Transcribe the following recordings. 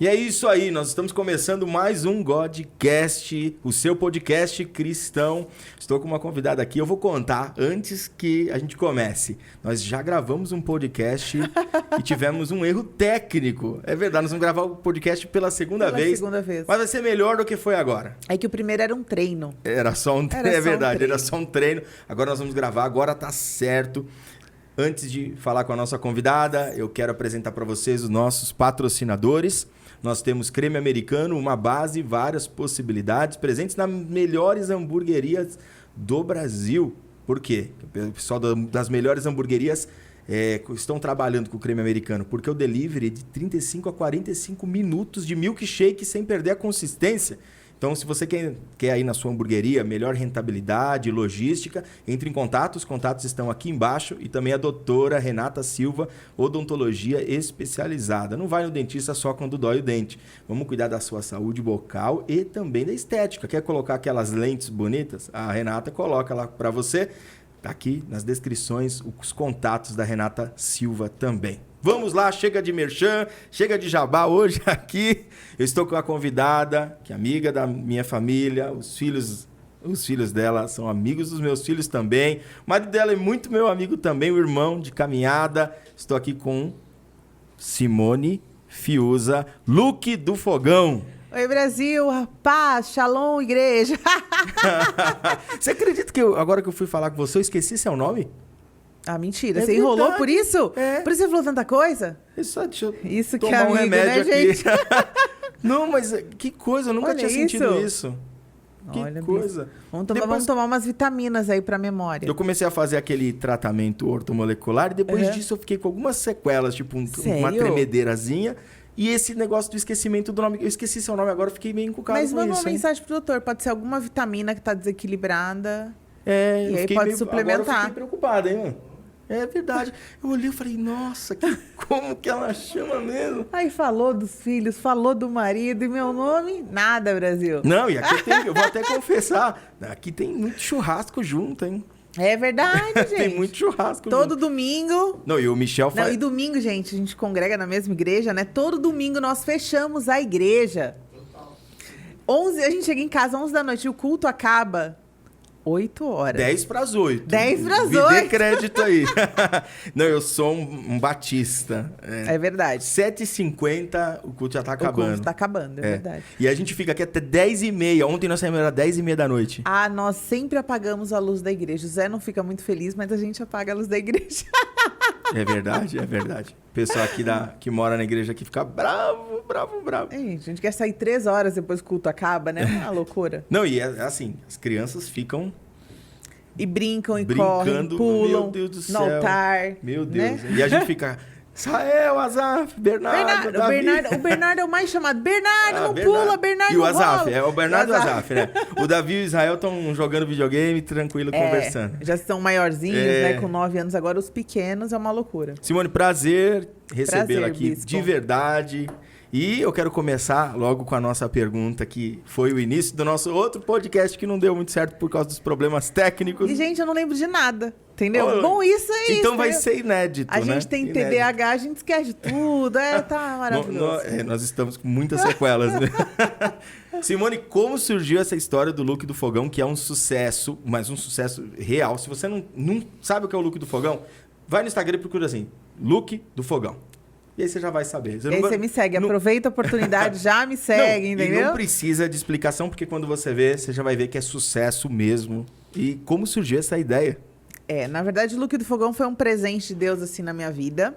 E é isso aí, nós estamos começando mais um Godcast, o seu podcast cristão. Estou com uma convidada aqui, eu vou contar antes que a gente comece. Nós já gravamos um podcast e tivemos um erro técnico. É verdade, nós vamos gravar o podcast pela segunda vez. Mas vai ser melhor do que foi agora. É que o primeiro era um treino. Era só um treino, é verdade, era só um treino. Agora nós vamos gravar, agora tá certo. Antes de falar com a nossa convidada, eu quero apresentar para vocês os nossos patrocinadores. Nós temos Creme Americano, uma base, várias possibilidades, presentes nas melhores hamburguerias do Brasil. Por quê? O pessoal das melhores hamburguerias estão trabalhando com o Creme Americano, porque o delivery é de 35 a 45 minutos de milkshake sem perder a consistência. Então, se você quer ir na sua hamburgueria, melhor rentabilidade, logística, entre em contato. Os contatos estão aqui embaixo. E também a doutora Renata Silva, odontologia especializada. Não vai no dentista só quando dói o dente. Vamos cuidar da sua saúde bucal e também da estética. Quer colocar aquelas lentes bonitas? A Renata coloca lá para você. Tá aqui nas descrições os contatos da Renata Silva também. Vamos lá, chega de merchan, chega de jabá. Hoje aqui eu estou com a convidada, que é amiga da minha família, os filhos dela são amigos dos meus filhos também. O marido dela é muito meu amigo também, o irmão de caminhada. Estou aqui com Simone Fiuza, Luke do Fogão. Oi, Brasil, paz, shalom, igreja. Você acredita que agora que eu fui falar com você, eu esqueci seu nome? Ah, mentira. Você enrolou por isso? É. Por isso você falou tanta coisa? Deixa eu isso que tomar é amigo, um remédio né, aqui. gente? Não, mas que coisa, eu nunca tinha sentido isso. Olha, que coisa. Vamos tomar umas vitaminas aí pra memória. Eu comecei a fazer aquele tratamento ortomolecular e depois disso eu fiquei com algumas sequelas, tipo uma tremedeirazinha. E esse negócio do esquecimento do nome. Eu esqueci seu nome agora, eu fiquei meio encucado com isso. Mas manda uma mensagem pro doutor. Pode ser alguma vitamina que tá desequilibrada. E aí pode suplementar. Agora eu fiquei preocupado, hein, mano? É verdade. Eu olhei e falei, nossa, como que ela chama mesmo? Aí falou dos filhos, falou do marido e meu nome, nada, Brasil. Não, e aqui tem, eu vou até confessar, aqui tem muito churrasco junto, hein? É verdade, gente. Tem muito churrasco Todo junto. domingo. Não, e o Michel faz... Não, e domingo, gente, a gente congrega na mesma igreja, né? Todo domingo nós fechamos a igreja. 11, a gente chega em casa 11 da noite e o culto acaba 8 horas. 10 para as 8. 10 para as 8. Me dê crédito aí. Não, eu sou um batista. É verdade. 7h50, o culto já tá acabando. O culto tá acabando, é verdade. E a gente fica aqui até 10h30. Ontem nós saímos, era 10h30 da noite. Ah, nós sempre apagamos a luz da igreja. O Zé não fica muito feliz, mas a gente apaga a luz da igreja. É verdade, é verdade. O pessoal aqui que mora na igreja aqui fica bravo. A gente quer sair 3 horas depois que o culto acaba, né? Uma loucura. Não, e é assim, as crianças ficam... E brincam e correm, pulam meu Deus do céu. no altar. Meu Deus. Né? E a gente fica... Israel, Azaf, Bernardo, Davi. O Bernardo é o mais chamado. Bernardo, pula, Bernardo, e o Azaf, rola. o Bernardo e o Azaf, né? O Davi e o Israel estão jogando videogame, tranquilo, conversando. Já são maiorzinhos, né? Com 9 anos. Agora os pequenos é uma loucura. Simone, prazer recebê-la aqui, bispo. de verdade. E eu quero começar logo com a nossa pergunta, que foi o início do nosso outro podcast que não deu muito certo por causa dos problemas técnicos. E, gente, eu não lembro de nada, entendeu? Bom, isso é isso. Então vai ser inédito, A gente tem TDAH, a gente esquece de tudo. Tá maravilhoso. Nós estamos com muitas sequelas. Né? Simone, como surgiu essa história do Luke do Fogão, que é um sucesso, mas um sucesso real? Se você não sabe o que é o Luke do Fogão, vai no Instagram e procura assim, Luke do Fogão. E aí você já vai saber. Você me segue, aproveita a oportunidade, já me segue, entendeu? E não precisa de explicação, porque quando você vê, você já vai ver que é sucesso mesmo. E como surgiu essa ideia? Na verdade, o Luke do Fogão foi um presente de Deus, assim, na minha vida.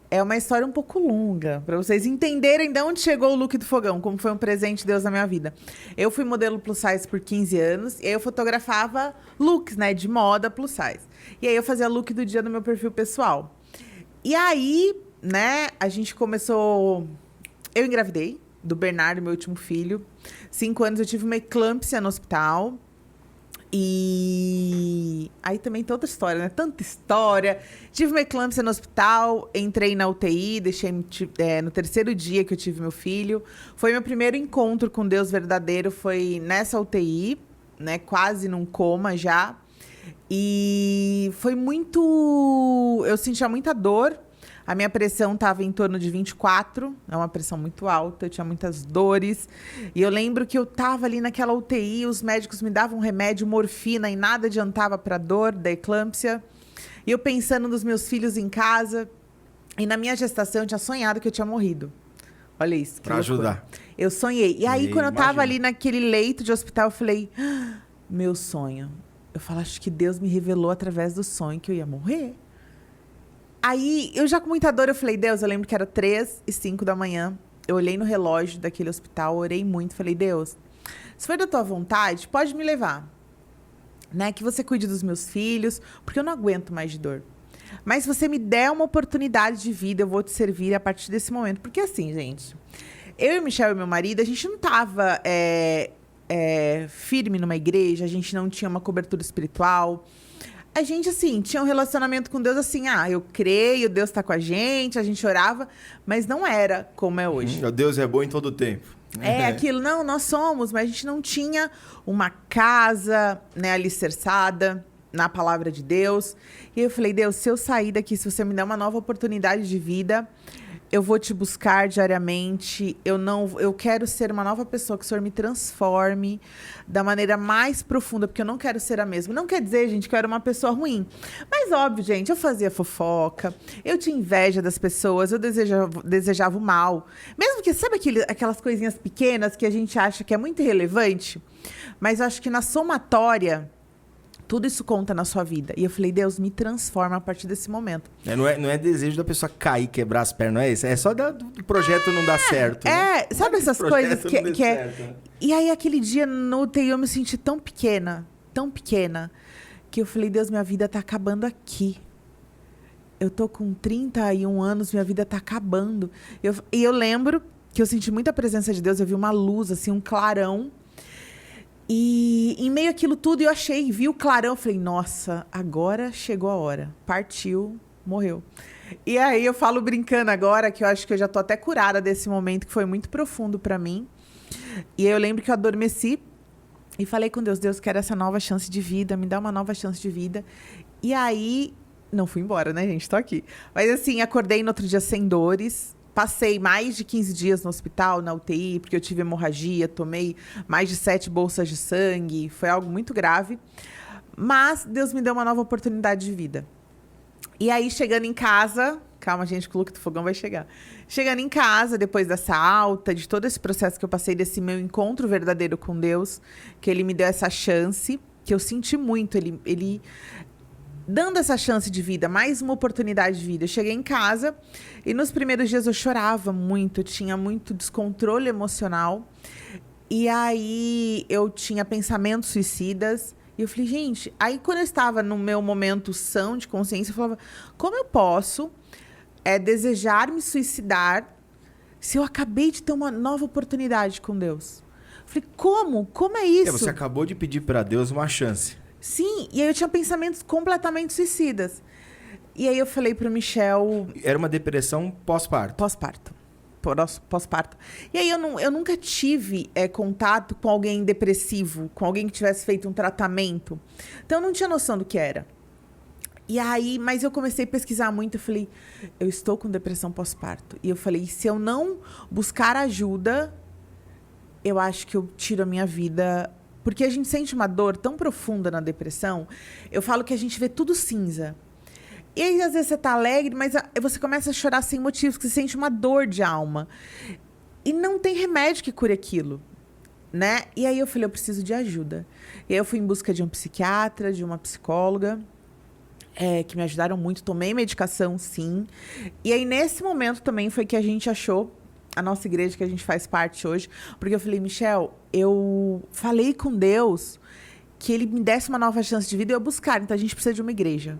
É uma história um pouco longa, para vocês entenderem de onde chegou o Luke do Fogão, como foi um presente de Deus na minha vida. Eu fui modelo plus size por 15 anos, e aí eu fotografava looks, né, de moda plus size. E aí eu fazia look do dia no meu perfil pessoal. E aí... né, a gente começou... Eu engravidei do Bernardo, meu último filho. 5 anos eu tive uma eclâmpsia no hospital. E aí também tem outra história, né? Tanta história. Tive uma eclâmpsia no hospital, entrei na UTI, deixei no 3º dia que eu tive meu filho. Foi meu primeiro encontro com Deus verdadeiro, foi nessa UTI, né? Quase num coma já. E foi muito... Eu sentia muita dor. A minha pressão estava em torno de 24, é uma pressão muito alta, eu tinha muitas dores. E eu lembro que eu estava ali naquela UTI, os médicos me davam remédio, morfina, e nada adiantava para a dor da eclâmpsia. E eu pensando nos meus filhos em casa. E na minha gestação eu tinha sonhado que eu tinha morrido. Olha isso. Pra ajudar. Eu sonhei. E aí, quando eu estava ali naquele leito de hospital, eu falei, meu sonho. Eu falo, acho que Deus me revelou através do sonho que eu ia morrer. Aí, eu já com muita dor, eu falei, Deus, eu lembro que era 3h05 da manhã. Eu olhei no relógio daquele hospital, orei muito. Falei, Deus, se for da tua vontade, pode me levar. Né? Que você cuide dos meus filhos, porque eu não aguento mais de dor. Mas se você me der uma oportunidade de vida, eu vou te servir a partir desse momento. Porque assim, gente, eu e o Michel e meu marido, a gente não tava firme numa igreja, a gente não tinha uma cobertura espiritual. A gente, assim, tinha um relacionamento com Deus assim, eu creio, Deus tá com a gente orava, mas não era como é hoje. Deus é bom em todo o tempo. Aquilo, não, nós somos, mas a gente não tinha uma casa, né, alicerçada na palavra de Deus. E eu falei, Deus, se eu sair daqui, se você me der uma nova oportunidade de vida, eu vou te buscar diariamente. Eu quero ser uma nova pessoa, que o Senhor me transforme da maneira mais profunda, porque eu não quero ser a mesma. Não quer dizer, gente, que eu era uma pessoa ruim. Mas óbvio, gente, eu fazia fofoca, eu tinha inveja das pessoas, eu desejava o mal. Mesmo que, sabe aquelas coisinhas pequenas que a gente acha que é muito irrelevante? Mas eu acho que na somatória, tudo isso conta na sua vida. E eu falei, Deus, me transforma a partir desse momento. Não é desejo da pessoa cair, quebrar as pernas, não é isso? É só do projeto não dar certo. Né? Sabe essas coisas que é... Certo. E aí, aquele dia no UTI, eu me senti tão pequena, que eu falei, Deus, minha vida tá acabando aqui. Eu tô com 31 anos, minha vida tá acabando. E eu lembro que eu senti muita presença de Deus, eu vi uma luz, assim, um clarão. E em meio àquilo tudo, eu vi o clarão, falei, nossa, agora chegou a hora. Partiu, morreu. E aí eu falo brincando agora, que eu acho que eu já tô até curada desse momento, que foi muito profundo pra mim. E aí eu lembro que eu adormeci e falei com Deus, Deus, quero essa nova chance de vida, me dá uma nova chance de vida. E aí, não fui embora, né, gente? Tô aqui. Mas assim, acordei no outro dia sem dores. Passei mais de 15 dias no hospital, na UTI, porque eu tive hemorragia, tomei mais de 7 bolsas de sangue, foi algo muito grave. Mas Deus me deu uma nova oportunidade de vida. E aí, chegando em casa... Calma, gente, que o Luke do Fogão vai chegar. Chegando em casa, depois dessa alta, de todo esse processo que eu passei, desse meu encontro verdadeiro com Deus, que Ele me deu essa chance, que eu senti muito, Ele dando essa chance de vida, mais uma oportunidade de vida. Eu cheguei em casa e nos primeiros dias eu chorava muito, eu tinha muito descontrole emocional. E aí eu tinha pensamentos suicidas. E eu falei, gente... Aí quando eu estava no meu momento são de consciência, eu falava, como eu posso desejar me suicidar se eu acabei de ter uma nova oportunidade com Deus? Eu falei, como? Como é isso? Você acabou de pedir para Deus uma chance. Sim, e aí eu tinha pensamentos completamente suicidas. E aí eu falei pro Michel... Era uma depressão pós-parto. Pós-parto. E aí eu nunca tive contato com alguém depressivo, com alguém que tivesse feito um tratamento. Então eu não tinha noção do que era. E aí, mas eu comecei a pesquisar muito, eu falei, eu estou com depressão pós-parto. E eu falei, se eu não buscar ajuda, eu acho que eu tiro a minha vida... Porque a gente sente uma dor tão profunda na depressão, eu falo que a gente vê tudo cinza. E aí, às vezes, você tá alegre, mas você começa a chorar sem motivos, porque você sente uma dor de alma. E não tem remédio que cure aquilo, né? E aí eu falei, eu preciso de ajuda. E aí eu fui em busca de um psiquiatra, de uma psicóloga, que me ajudaram muito. Tomei medicação, sim. E aí, nesse momento também, foi que a gente achou a nossa igreja, que a gente faz parte hoje. Porque eu falei, Michel, eu falei com Deus que Ele me desse uma nova chance de vida e eu buscar. Então, a gente precisa de uma igreja.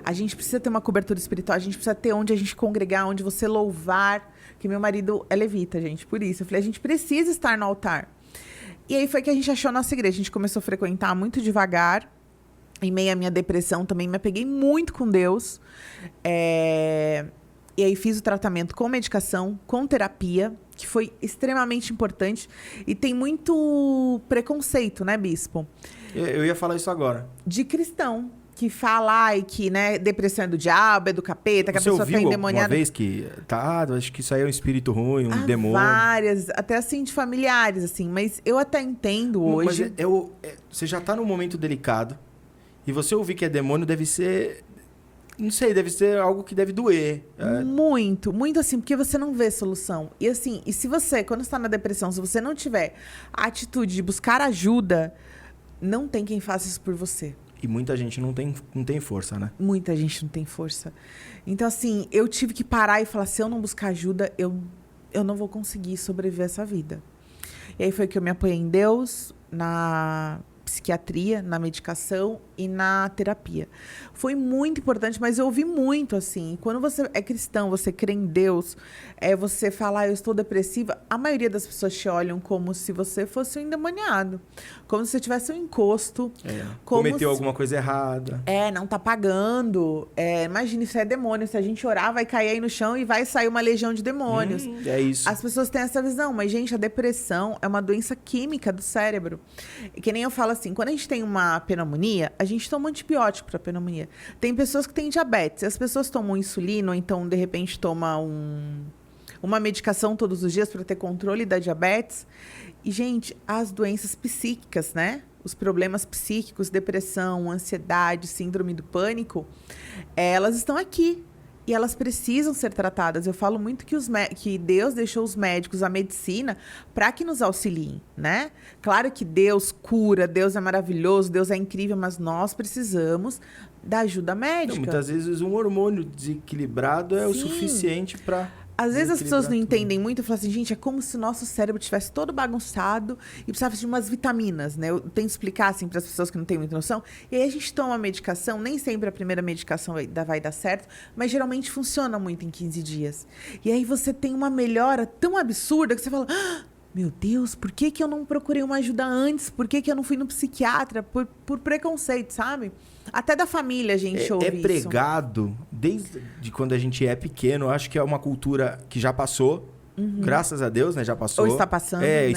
A gente precisa ter uma cobertura espiritual, a gente precisa ter onde a gente congregar, onde você louvar. Que meu marido é levita, gente, por isso. Eu falei, a gente precisa estar no altar. E aí foi que a gente achou a nossa igreja. A gente começou a frequentar muito devagar. Em meio à minha depressão também, me apeguei muito com Deus. E aí fiz o tratamento com medicação, com terapia, que foi extremamente importante. E tem muito preconceito, né, Bispo? Eu ia falar isso agora. De cristão. que fala ai, que, né, depressão é do diabo, é do capeta, que Você a pessoa tá ouviu endemoniada. uma vez que acho que isso aí é um espírito ruim, um demônio. Várias, até assim, de familiares, assim. Mas eu até entendo hoje. Mas você já tá num momento delicado e você ouvir que é demônio deve ser... Não sei, deve ser algo que deve doer. Muito, muito assim, porque você não vê solução. E assim, e se você, quando está na depressão, se você não tiver a atitude de buscar ajuda, não tem quem faça isso por você. E muita gente não tem força, né? Muita gente não tem força. Então, assim, eu tive que parar e falar, se eu não buscar ajuda, eu não vou conseguir sobreviver a essa vida. E aí foi que eu me apoiei em Deus, na psiquiatria, na medicação e na terapia. Foi muito importante, mas eu ouvi muito, assim, quando você é cristão, você crê em Deus, você fala, eu estou depressiva, a maioria das pessoas te olham como se você fosse um endemoniado, como se você tivesse um encosto. Cometeu alguma coisa errada. Não tá pagando. Imagina, isso é demônio, se a gente orar, vai cair aí no chão e vai sair uma legião de demônios. É isso. As pessoas têm essa visão, mas, gente, a depressão é uma doença química do cérebro. E que nem eu falo assim, quando a gente tem uma pneumonia, a gente toma um antibiótico para pneumonia. Tem pessoas que têm diabetes, as pessoas tomam insulina ou então, de repente, tomam uma medicação todos os dias para ter controle da diabetes. E, gente, as doenças psíquicas, né? Os problemas psíquicos, depressão, ansiedade, síndrome do pânico, elas estão aqui. E elas precisam ser tratadas. Eu falo muito que Deus deixou os médicos, a medicina, para que nos auxiliem, né? Claro que Deus cura, Deus é maravilhoso, Deus é incrível, mas nós precisamos da ajuda médica. Então, muitas vezes um hormônio desequilibrado é o suficiente para... Às vezes as pessoas não entendem muito e falam assim, gente, é como se o nosso cérebro estivesse todo bagunçado e precisava de umas vitaminas, né? Eu tento explicar assim para as pessoas que não têm muita noção. E aí a gente toma a medicação, nem sempre a primeira medicação vai dar certo, mas geralmente funciona muito em 15 dias. E aí você tem uma melhora tão absurda que você fala... Meu Deus, por que eu não procurei uma ajuda antes? Por que eu não fui no psiquiatra? Por preconceito, sabe? Até da família a gente ouve isso. É pregado desde quando a gente é pequeno. Eu acho que é uma cultura que já passou. Graças a Deus, né? Já passou. Ou está passando, né?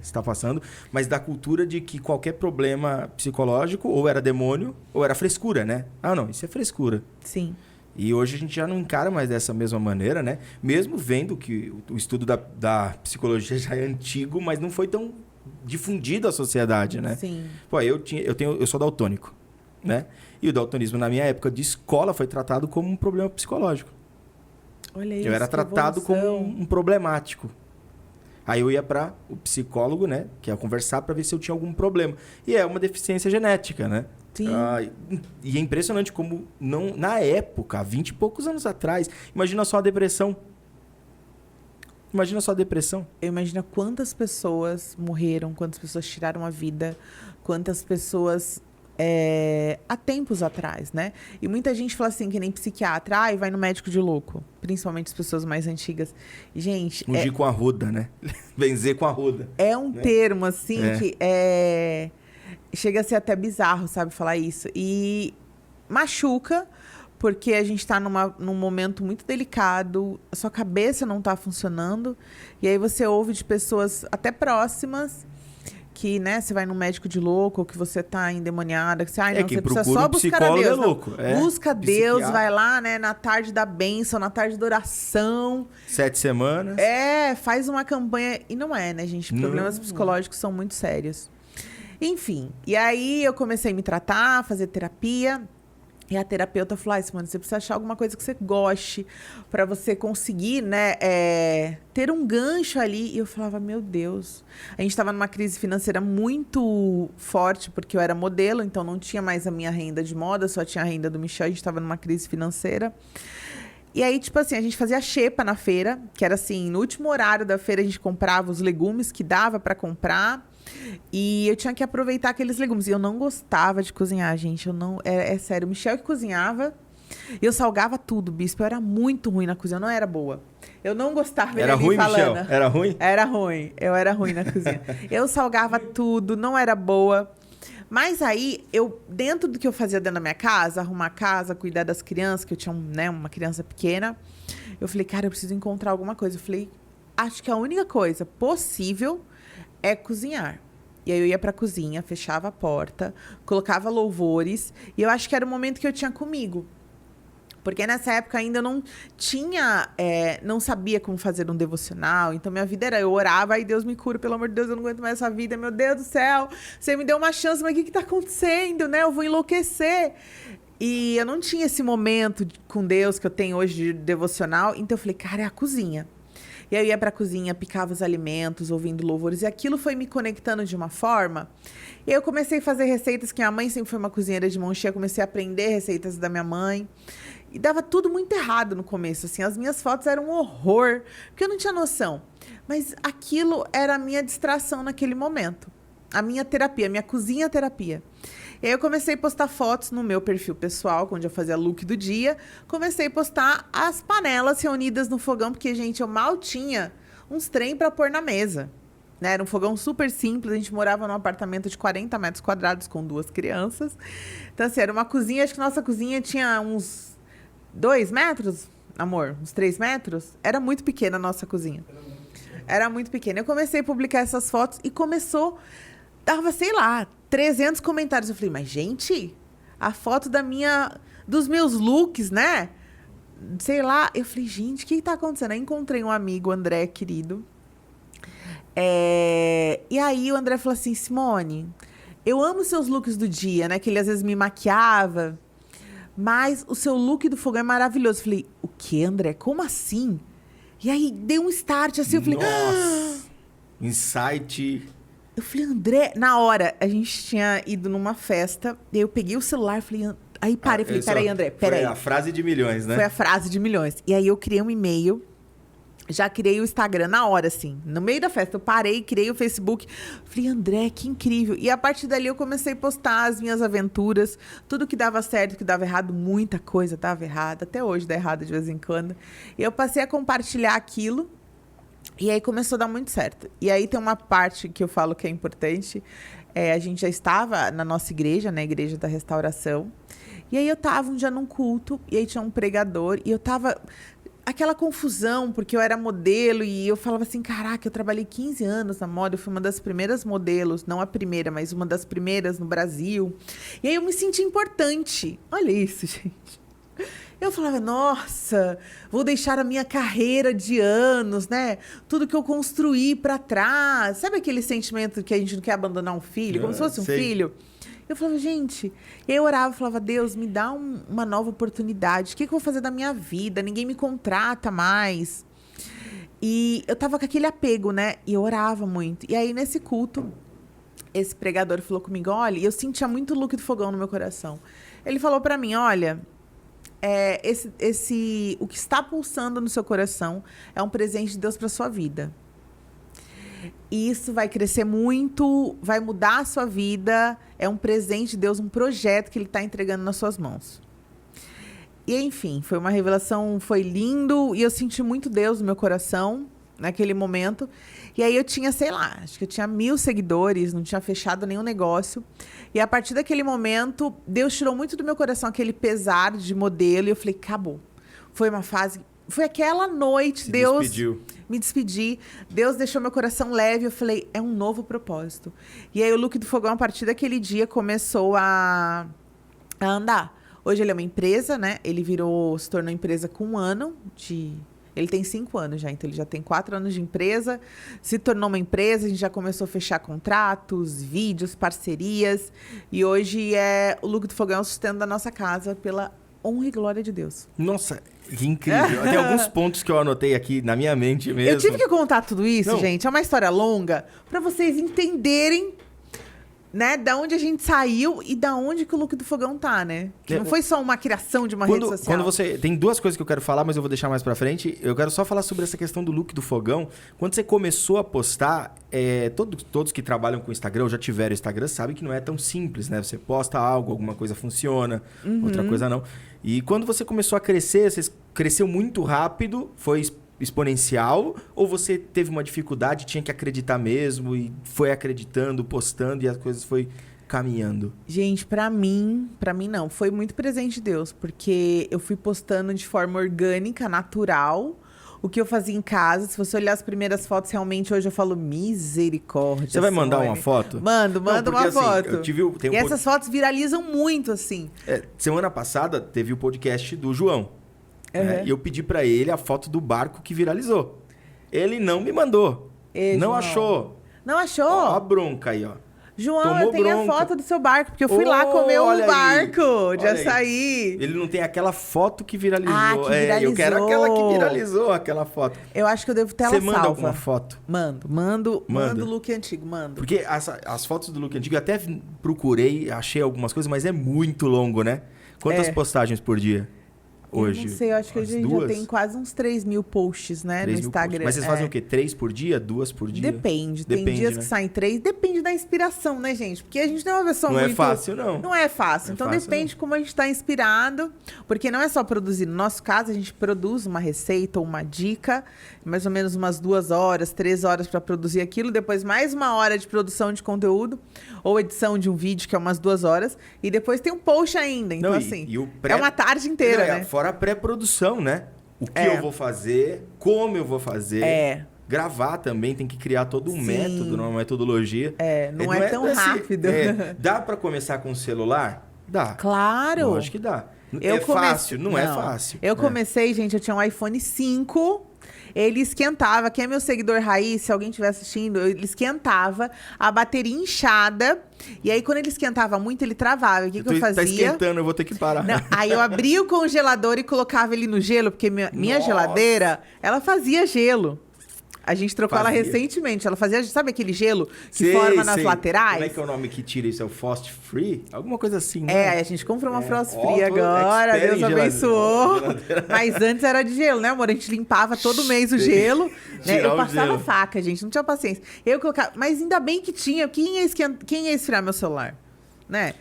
Está passando. Mas da cultura de que qualquer problema psicológico ou era demônio ou era frescura, né? Ah, não, isso é frescura. Sim. E hoje a gente já não encara mais dessa mesma maneira, né? Mesmo vendo que o estudo da psicologia já é antigo, mas não foi tão difundido à sociedade, né? Sim. Pô, eu sou daltônico, né? E o daltonismo na minha época de escola foi tratado como um problema psicológico. Olha isso, eu era tratado como um problemático. Aí eu ia para o psicólogo, né? Que ia conversar para ver se eu tinha algum problema. E é uma deficiência genética, né? Sim. E é impressionante como, na época, 20 e poucos anos atrás, imagina só a depressão. Imagina só a depressão. Eu imagino quantas pessoas morreram, quantas pessoas tiraram a vida, quantas pessoas... há tempos atrás, né? E muita gente fala assim, que nem psiquiatra, vai no médico de louco. Principalmente as pessoas mais antigas. E, gente... Ungir com a ruda, né? Benzer com a ruda. É um termo, assim, que chega a ser até bizarro, sabe, falar isso. E machuca, porque a gente tá num momento muito delicado, a sua cabeça não tá funcionando, e aí você ouve de pessoas até próximas que, né, você vai no médico de louco, ou que você tá endemoniada, que você, não, você precisa só buscar a Deus. Busca Deus, vai lá, né, na tarde da bênção, na tarde da oração. 7 semanas. Faz uma campanha, e não é, né, gente? Problemas psicológicos são muito sérios. Enfim, e aí eu comecei a me tratar, fazer terapia. E a terapeuta falou, Simone, você precisa achar alguma coisa que você goste para você conseguir, né, ter um gancho ali. E eu falava, meu Deus. A gente estava numa crise financeira muito forte, porque eu era modelo, então não tinha mais a minha renda de moda, só tinha a renda do Michel, a gente estava numa crise financeira. E aí, tipo assim, a gente fazia xepa na feira, que era assim, no último horário da feira a gente comprava os legumes que dava para comprar. E eu tinha que aproveitar aqueles legumes. E eu não gostava de cozinhar, gente. Eu não... É sério, o Michel que cozinhava. Eu salgava tudo, bispo. Eu era muito ruim na cozinha. Eu não era boa. Eu não gostava. Era ruim, Michel? Era ruim? Era ruim. Eu era ruim na cozinha. Eu salgava tudo, não era boa. Mas aí, dentro do que eu fazia dentro da minha casa, arrumar a casa, cuidar das crianças, que eu tinha uma criança pequena, eu falei, cara, eu preciso encontrar alguma coisa. Eu falei, acho que a única coisa possível é cozinhar. E aí eu ia pra cozinha, fechava a porta, colocava louvores. E eu acho que era o momento que eu tinha comigo. Porque nessa época ainda eu não tinha, não sabia como fazer um devocional. Então minha vida era, eu orava, ai Deus me cura, pelo amor de Deus, eu não aguento mais essa vida. Meu Deus do céu, você me deu uma chance, mas o que tá acontecendo, né? Eu vou enlouquecer. E eu não tinha esse momento com Deus que eu tenho hoje de devocional. Então eu falei, cara, é a cozinha. E aí eu ia pra cozinha, picava os alimentos, ouvindo louvores. E aquilo foi me conectando de uma forma. E aí eu comecei a fazer receitas, que minha mãe sempre foi uma cozinheira de mão cheia. Comecei a aprender receitas da minha mãe. E dava tudo muito errado no começo, assim. As minhas fotos eram um horror, porque eu não tinha noção. Mas aquilo era a minha distração naquele momento. A minha terapia, a minha cozinha terapia. E aí eu comecei a postar fotos no meu perfil pessoal, onde eu fazia look do dia. Comecei a postar as panelas reunidas no fogão, porque, gente, eu mal tinha uns trem para pôr na mesa. Né? Era um fogão super simples, a gente morava num apartamento de 40 metros quadrados com 2 crianças. Então, assim, era uma cozinha, acho que nossa cozinha tinha uns 2 metros, amor? Uns 3 metros? Era muito pequena a nossa cozinha. Era muito pequena. Eu comecei a publicar essas fotos e começou... Dava, sei lá, 300 comentários. Eu falei, mas, gente, a foto dos meus looks, né? Sei lá. Eu falei, gente, o que tá acontecendo? Aí encontrei um amigo, André, querido. E aí o André falou assim, Simone, eu amo seus looks do dia, né? Que ele às vezes me maquiava. Mas o seu look do fogão é maravilhoso. Eu falei, o quê, André? Como assim? E aí deu um start assim, eu falei... Nossa! Insight... Eu falei, André... Na hora, a gente tinha ido numa festa, e aí eu peguei o celular e falei... Aí parei e falei, peraí, André, peraí. Foi a frase de milhões, né? Foi a frase de milhões. E aí eu criei um e-mail, já criei o Instagram na hora, assim. No meio da festa, eu parei, criei o Facebook. Falei, André, que incrível. E a partir dali eu comecei a postar as minhas aventuras. Tudo que dava certo, que dava errado, muita coisa dava errado. Até hoje dá errado de vez em quando. E eu passei a compartilhar aquilo. E aí começou a dar muito certo. E aí tem uma parte que eu falo que é importante. A gente já estava na nossa igreja, na Igreja da Restauração. E aí eu estava um dia num culto, e aí tinha um pregador, e eu estava... Aquela confusão, porque eu era modelo e eu falava assim, caraca, eu trabalhei 15 anos na moda, eu fui uma das primeiras modelos, não a primeira, mas uma das primeiras no Brasil. E aí eu me senti importante. Olha isso, gente. Eu falava, nossa, vou deixar a minha carreira de anos, né? Tudo que eu construí para trás. Sabe aquele sentimento que a gente não quer abandonar um filho, como se fosse um filho? Eu falava, gente... E aí eu orava e falava, Deus, me dá uma nova oportunidade. O que eu vou fazer da minha vida? Ninguém me contrata mais. E eu tava com aquele apego, né? E eu orava muito. E aí, nesse culto, esse pregador falou comigo, olha... E eu sentia muito o look do fogão no meu coração. Ele falou pra mim, olha... o que está pulsando no seu coração é um presente de Deus pra sua vida. E isso vai crescer muito, vai mudar a sua vida. É um presente de Deus, um projeto que Ele está entregando nas suas mãos. E, enfim, foi uma revelação, foi lindo. E eu senti muito Deus no meu coração naquele momento. E aí eu tinha, sei lá, acho que eu tinha 1000 seguidores, não tinha fechado nenhum negócio. E a partir daquele momento, Deus tirou muito do meu coração aquele pesar de modelo. E eu falei, acabou. Foi uma fase... Foi aquela noite, Deus... Despediu. Me despedi, Deus deixou meu coração leve, eu falei, é um novo propósito. E aí o look do fogão, a partir daquele dia, começou a andar. Hoje ele é uma empresa, né? Ele se tornou empresa com 1 ano de... Ele tem 5 anos já, então ele já tem 4 anos de empresa. Se tornou uma empresa, a gente já começou a fechar contratos, vídeos, parcerias. E hoje o look do fogão é o sustento da nossa casa pela honra e glória de Deus. Nossa, que incrível. Tem alguns pontos que eu anotei aqui na minha mente mesmo. Eu tive que contar tudo isso, gente. É uma história longa para vocês entenderem, né, da onde a gente saiu e da onde que o look do fogão tá, né? Que não foi só uma criação de uma rede social. Quando você... Tem 2 coisas que eu quero falar, mas eu vou deixar mais pra frente. Eu quero só falar sobre essa questão do look do fogão. Quando você começou a postar, todos que trabalham com Instagram ou já tiveram Instagram sabem que não é tão simples, né? Você posta algo, alguma coisa funciona, outra coisa não. E quando você começou a crescer, você cresceu muito rápido, foi exponencial, ou você teve uma dificuldade, tinha que acreditar mesmo e foi acreditando, postando e as coisas foi caminhando? Gente, pra mim não, foi muito presente de Deus, porque eu fui postando de forma orgânica, natural, o que eu fazia em casa. Se você olhar as primeiras fotos, realmente, hoje eu falo misericórdia. Você vai mandar uma foto? Manda uma foto. E essas fotos viralizam muito, assim. Semana passada teve o podcast do João. Né? E eu pedi pra ele a foto do barco que viralizou. Ele não me mandou. Não achou. Não achou? Ó, a bronca aí, ó. João, Tomou eu tenho bronca. a foto do seu barco, porque eu fui lá comer um barco de Olha açaí. Ele não tem aquela foto que viralizou. Que viralizou. Eu quero aquela que viralizou, aquela foto. Eu acho que eu devo ter ela salva. Você manda alguma foto? Mando o look antigo, mando. Porque as fotos do look antigo, eu até procurei, achei algumas coisas, mas é muito longo, né? Quantas postagens por dia? Hoje? Eu não sei, eu acho que hoje já tem quase uns 3.000 posts, né, no Instagram. Mas vocês fazem o quê? 3 por dia? 2 por dia? Depende. Tem dias, né, que saem 3. Depende da inspiração, né, gente? Porque a gente não é uma pessoa muito... Não é fácil, não. Não é fácil. Então depende de como a gente está inspirado. Porque não é só produzir. No nosso caso, a gente produz uma receita ou uma dica, mais ou menos umas 2 horas, 3 horas para produzir aquilo. Depois mais 1 hora de produção de conteúdo ou edição de um vídeo, que é umas 2 horas. E depois tem um post ainda. Então, assim, é uma tarde inteira, né? Fora a pré-produção, né? O que eu vou fazer, como eu vou fazer. Gravar também, tem que criar todo um método, uma metodologia. Não é tão rápido. Dá para começar com o celular? Dá. Claro. Lógico que dá. Fácil? Não é fácil. Eu comecei, gente, eu tinha um iPhone 5... Ele esquentava, quem é meu seguidor raiz, se alguém estiver assistindo, ele esquentava, a bateria inchada, e aí quando ele esquentava muito, ele travava. O que eu fazia? Tá esquentando, eu vou ter que parar. Não, aí eu abria o congelador e colocava ele no gelo, porque minha geladeira, ela fazia gelo. A gente trocou ela recentemente. Ela fazia, sabe aquele gelo que forma nas laterais? Como é que é o nome que tira isso? É o Frost Free? Alguma coisa assim, né? A gente comprou uma Frost Free agora. Deus abençoou. Mas antes era de gelo, né, amor? A gente limpava todo mês o gelo. Né? Eu passava faca, gente. Não tinha paciência. Eu colocava... Mas ainda bem que tinha. Quem ia esfriar meu celular? Né?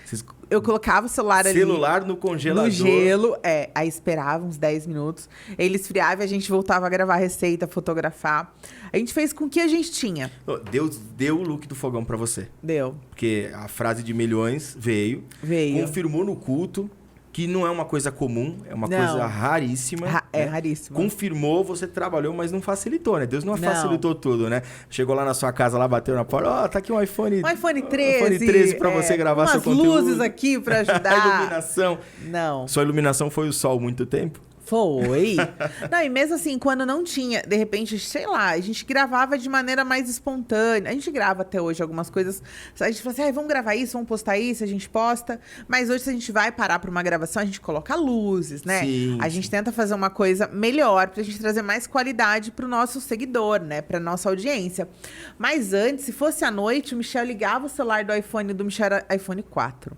Eu colocava o celular ali... Celular no congelador. No gelo, aí esperava uns 10 minutos. Ele esfriava e a gente voltava a gravar a receita, fotografar. A gente fez com o que a gente tinha. Deus deu o look do fogão pra você. Deu. Porque a frase de milhões veio. Confirmou no culto que não é uma coisa comum, é uma coisa raríssima. É raríssima. Confirmou, você trabalhou, mas não facilitou, né? Deus não facilitou tudo, né? Chegou lá na sua casa, lá bateu na porta, tá aqui um iPhone... Um iPhone 13. iPhone 13 pra você gravar seu conteúdo. Umas luzes aqui pra ajudar. A iluminação. Não. Sua iluminação foi o sol muito tempo? Foi. Não, e mesmo assim, quando não tinha, de repente, sei lá, a gente gravava de maneira mais espontânea. A gente grava até hoje algumas coisas. A gente fala assim, vamos gravar isso, vamos postar isso, a gente posta. Mas hoje, se a gente vai parar pra uma gravação, a gente coloca luzes, né? A gente tenta fazer uma coisa melhor pra gente trazer mais qualidade pro nosso seguidor, né? Pra nossa audiência. Mas antes, se fosse à noite, o Michel ligava o celular do iPhone, do Michel era iPhone 4.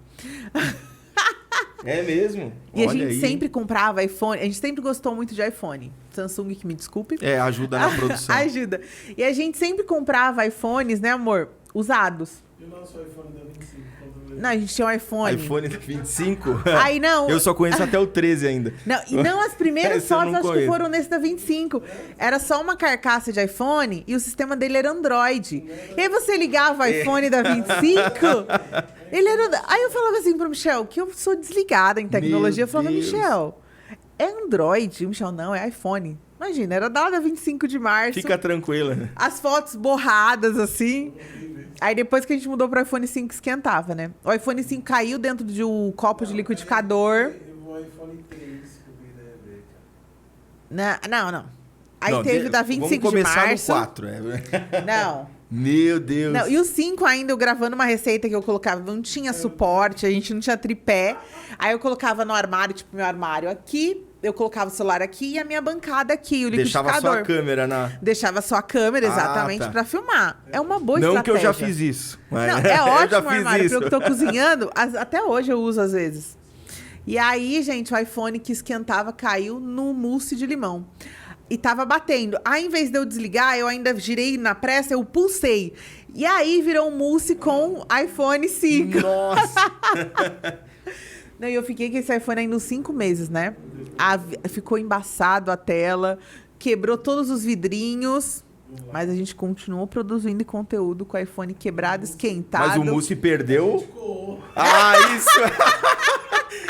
É mesmo? E a gente sempre comprava iPhone, a gente sempre gostou muito de iPhone. Samsung, que me desculpe. Ajuda na produção. Ajuda. E a gente sempre comprava iPhones, né, amor? Usados. E o nosso iPhone da 25? Não, a gente tinha um iPhone. iPhone da 25? Aí não. Eu só conheço até o 13 ainda. Não, e não as primeiras fotos, acho que foram nesse da 25. Era só uma carcaça de iPhone e o sistema dele era Android. E aí você ligava o iPhone da 25, ele era... Aí eu falava assim pro Michel, que eu sou desligada em tecnologia. Eu falava, Michel, é Android? O Michel, não, é iPhone. Imagina, era data 25 de março. Fica tranquila. As fotos borradas, assim. Aí depois que a gente mudou pro iPhone 5, esquentava, né? O iPhone 5 caiu dentro de um copo de liquidificador. O iPhone 3 que eu vi da Rebeca. Não. Aí teve o da 25 de março. Vamos começar no 4. Não. Meu Deus. Não, e o 5 ainda, eu gravando uma receita que eu colocava, não tinha suporte, a gente não tinha tripé. Aí eu colocava no armário, tipo, meu armário aqui, eu colocava o celular aqui e a minha bancada aqui, o liquidificador. Deixava só a câmera na... Deixava só a câmera, exatamente, pra filmar. É uma boa estratégia. Não que eu já fiz isso. Mas... Não, é ótimo o armário, porque eu tô cozinhando, até hoje eu uso às vezes. E aí, gente, o iPhone que esquentava caiu no mousse de limão. E tava batendo. Aí, em vez de eu desligar, eu ainda girei na pressa, eu pulsei. E aí, virou um mousse com iPhone 5. Nossa! Não, e eu fiquei com esse iPhone ainda uns 5 meses, né? Ficou embaçado a tela, quebrou todos os vidrinhos. Mas a gente continuou produzindo conteúdo com o iPhone quebrado, esquentado. Mas o mousse perdeu? Isso!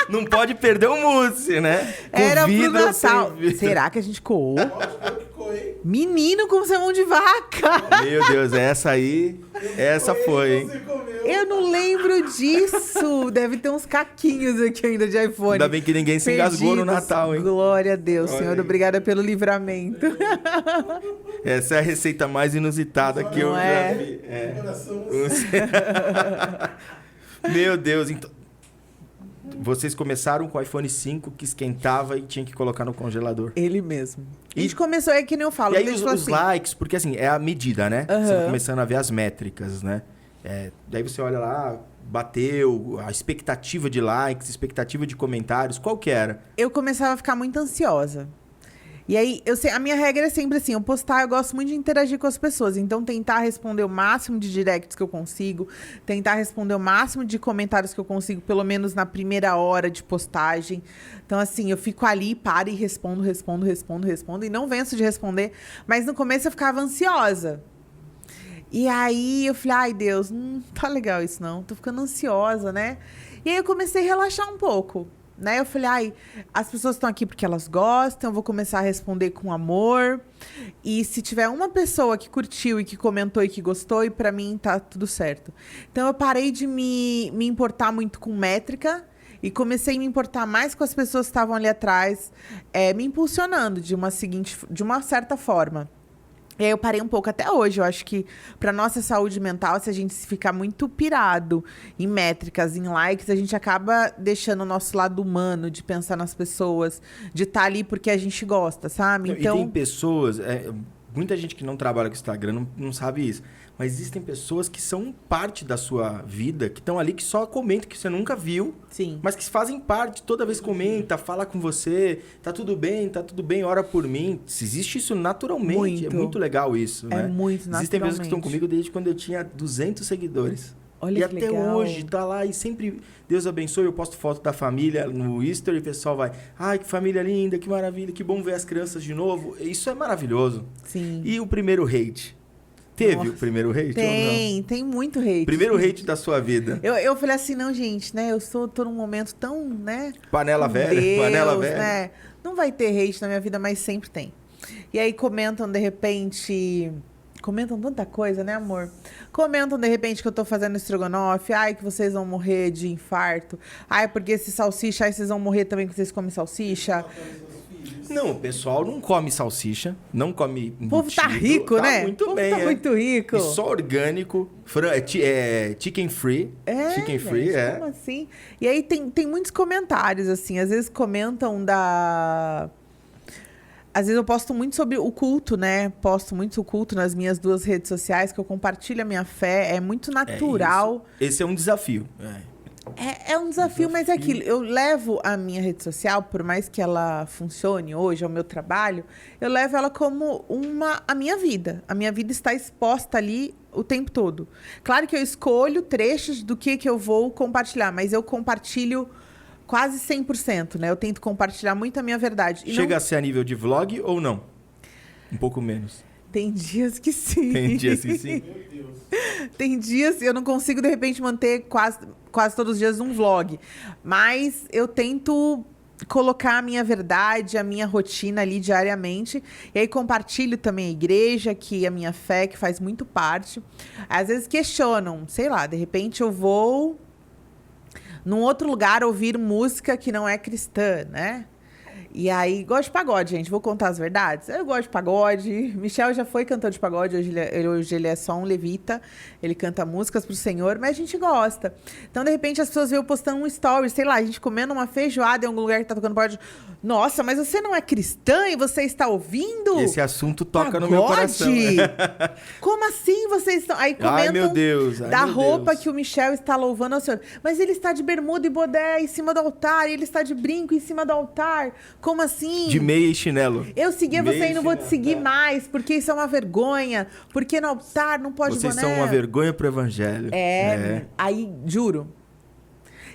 Não pode perder o mousse, né? Era pro Natal. Será que a gente coou? Menino com mão de vaca! Meu Deus, essa foi, hein? Você comeu. Eu não lembro disso. Deve ter uns caquinhos aqui ainda de iPhone. Ainda bem que ninguém se engasgou no Perdidos. Natal, hein? Glória a Deus, Olha Senhor. aí. Obrigada pelo livramento. Essa é a receita mais inusitada que eu Não já é? vi. É. Coração Meu Deus, então... Vocês começaram com o iPhone 5 que esquentava e tinha que colocar no congelador. Ele mesmo. A E- gente começou, é que nem eu falo. E aí a gente os falou assim, likes, porque assim, é a medida, né? Aham. Você vai começando a ver as métricas, né? Daí você olha lá, bateu, a expectativa de likes, expectativa de comentários, qual que era? eu começava a ficar muito ansiosa. E aí, a minha regra é sempre assim, eu postar, eu gosto muito de interagir com as pessoas. Então, tentar responder o máximo de directs que eu consigo, tentar responder o máximo de comentários que eu consigo, pelo menos na primeira hora de postagem. Então, assim, eu fico ali, paro e respondo, e não venço de responder. Mas no começo eu ficava ansiosa. E aí, eu falei, ai, Deus, não tá legal isso não, tô ficando ansiosa, né? E aí, eu comecei a relaxar um pouco. Né? Eu falei, ai, as pessoas estão aqui porque elas gostam, eu vou começar a responder com amor. E se tiver uma pessoa que curtiu e que comentou e que gostou, e pra mim tá tudo certo. Então eu parei de me importar muito com métrica e comecei a me importar mais com as pessoas que estavam ali atrás, me impulsionando de uma certa forma. E aí eu parei um pouco até hoje. Eu acho que para nossa saúde mental, se a gente ficar muito pirado em métricas, em likes, a gente acaba deixando o nosso lado humano de pensar nas pessoas, de estar ali porque a gente gosta, sabe? E tem pessoas, muita gente que não trabalha com Instagram não sabe isso, mas existem pessoas que são parte da sua vida, que estão ali, que só comentam, que você nunca viu, Sim. mas que fazem parte, toda vez comenta, fala com você, tá tudo bem, ora por mim. Se existe isso naturalmente, Muito. é muito legal isso, né? É muito Existem pessoas que estão naturalmente. comigo desde quando eu tinha 200 seguidores. Olha E que até legal. hoje, tá lá e sempre, Deus abençoe, eu posto foto da família no Easter e o pessoal vai, ai, que família linda, que maravilha, que bom ver as crianças de novo. Isso é maravilhoso. Sim. E o primeiro hate? Teve Nossa. o primeiro hate ou não? Tem muito hate. Primeiro hate da sua vida. Eu falei assim, não, gente, né? Tô num momento tão, né? Panela com velha, Deus, panela velha. né? Não vai ter hate na minha vida, mas sempre tem. E aí comentam, de repente... Comentam tanta coisa, né, amor? Comentam, de repente, que eu tô fazendo estrogonofe. Ai, que vocês vão morrer de infarto. Ai, porque esse salsicha, ai, vocês vão morrer também porque vocês comem salsicha. Não, o pessoal não come salsicha, não come O povo tá embutido, rico, tá né? muito o povo bem, tá muito rico. E só orgânico, chicken free. Chicken free, gente, como assim? E aí tem muitos comentários, assim. Às vezes comentam da... Às vezes eu posto muito sobre o culto, né? Posto muito o culto nas minhas 2 redes sociais, que eu compartilho a minha fé. É muito natural. Esse é um desafio. É um desafio, mas é aquilo. Eu levo a minha rede social, por mais que ela funcione hoje, é o meu trabalho, eu levo ela como a minha vida. A minha vida está exposta ali o tempo todo. Claro que eu escolho trechos do que eu vou compartilhar, mas eu compartilho quase 100%, né? Eu tento compartilhar muito a minha verdade. E Chega a ser a nível de vlog ou não? Um pouco menos. Tem dias que sim. Tem dias que sim. Meu Deus. Tem dias eu não consigo, de repente, manter quase todos os dias um vlog. Mas eu tento colocar a minha verdade, a minha rotina ali diariamente. E aí compartilho também a igreja, que a minha fé, que faz muito parte. Às vezes questionam, sei lá, de repente eu vou num outro lugar ouvir música que não é cristã, né? E aí, gosto de pagode, gente. Vou contar as verdades. Eu gosto de pagode. Michel já foi cantor de pagode. Hoje ele é só um levita. Ele canta músicas pro Senhor, mas a gente gosta. Então, de repente, as pessoas veem eu postando um story, sei lá, a gente comendo uma feijoada em algum lugar que tá tocando pagode. Nossa, mas você não é cristã e você está ouvindo? Esse assunto toca pagode? no meu coração. Como assim vocês estão... Aí comentam Ai, meu Deus. da roupa que o Michel está louvando ao Senhor. Mas ele está de bermuda e boné em cima do altar. E ele está de brinco em cima do altar. Como assim? De meia e chinelo. Eu seguia Meia você e não vou te chinelo, seguir tá. mais, porque isso é uma vergonha. Porque no altar não pode Vocês boné. são uma vergonha pro evangelho. Aí, juro.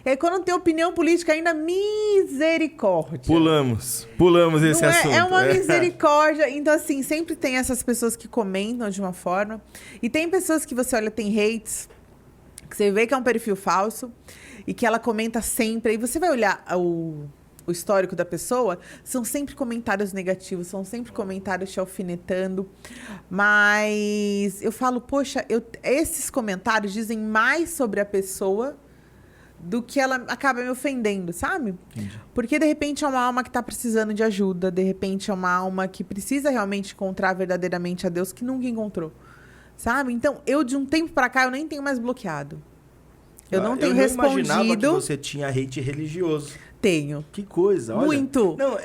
E aí, quando tem opinião política, ainda misericórdia. Pulamos esse Não assunto. é uma misericórdia. Então, assim, sempre tem essas pessoas que comentam de uma forma. E tem pessoas que você olha, tem hates, que você vê que é um perfil falso, e que ela comenta sempre. Aí você vai olhar o histórico da pessoa, são sempre comentários negativos, são sempre comentários te alfinetando. Mas eu falo, poxa, esses comentários dizem mais sobre a pessoa do que ela acaba me ofendendo, sabe? Entendi. Porque, de repente, é uma alma que está precisando de ajuda, de repente, é uma alma que precisa realmente encontrar verdadeiramente a Deus, que nunca encontrou, sabe? Então, de um tempo para cá, eu nem tenho mais bloqueado. Eu não tenho respondido. Eu imaginava que você tinha hate religioso. Tenho. Que coisa, olha. Muito. Não,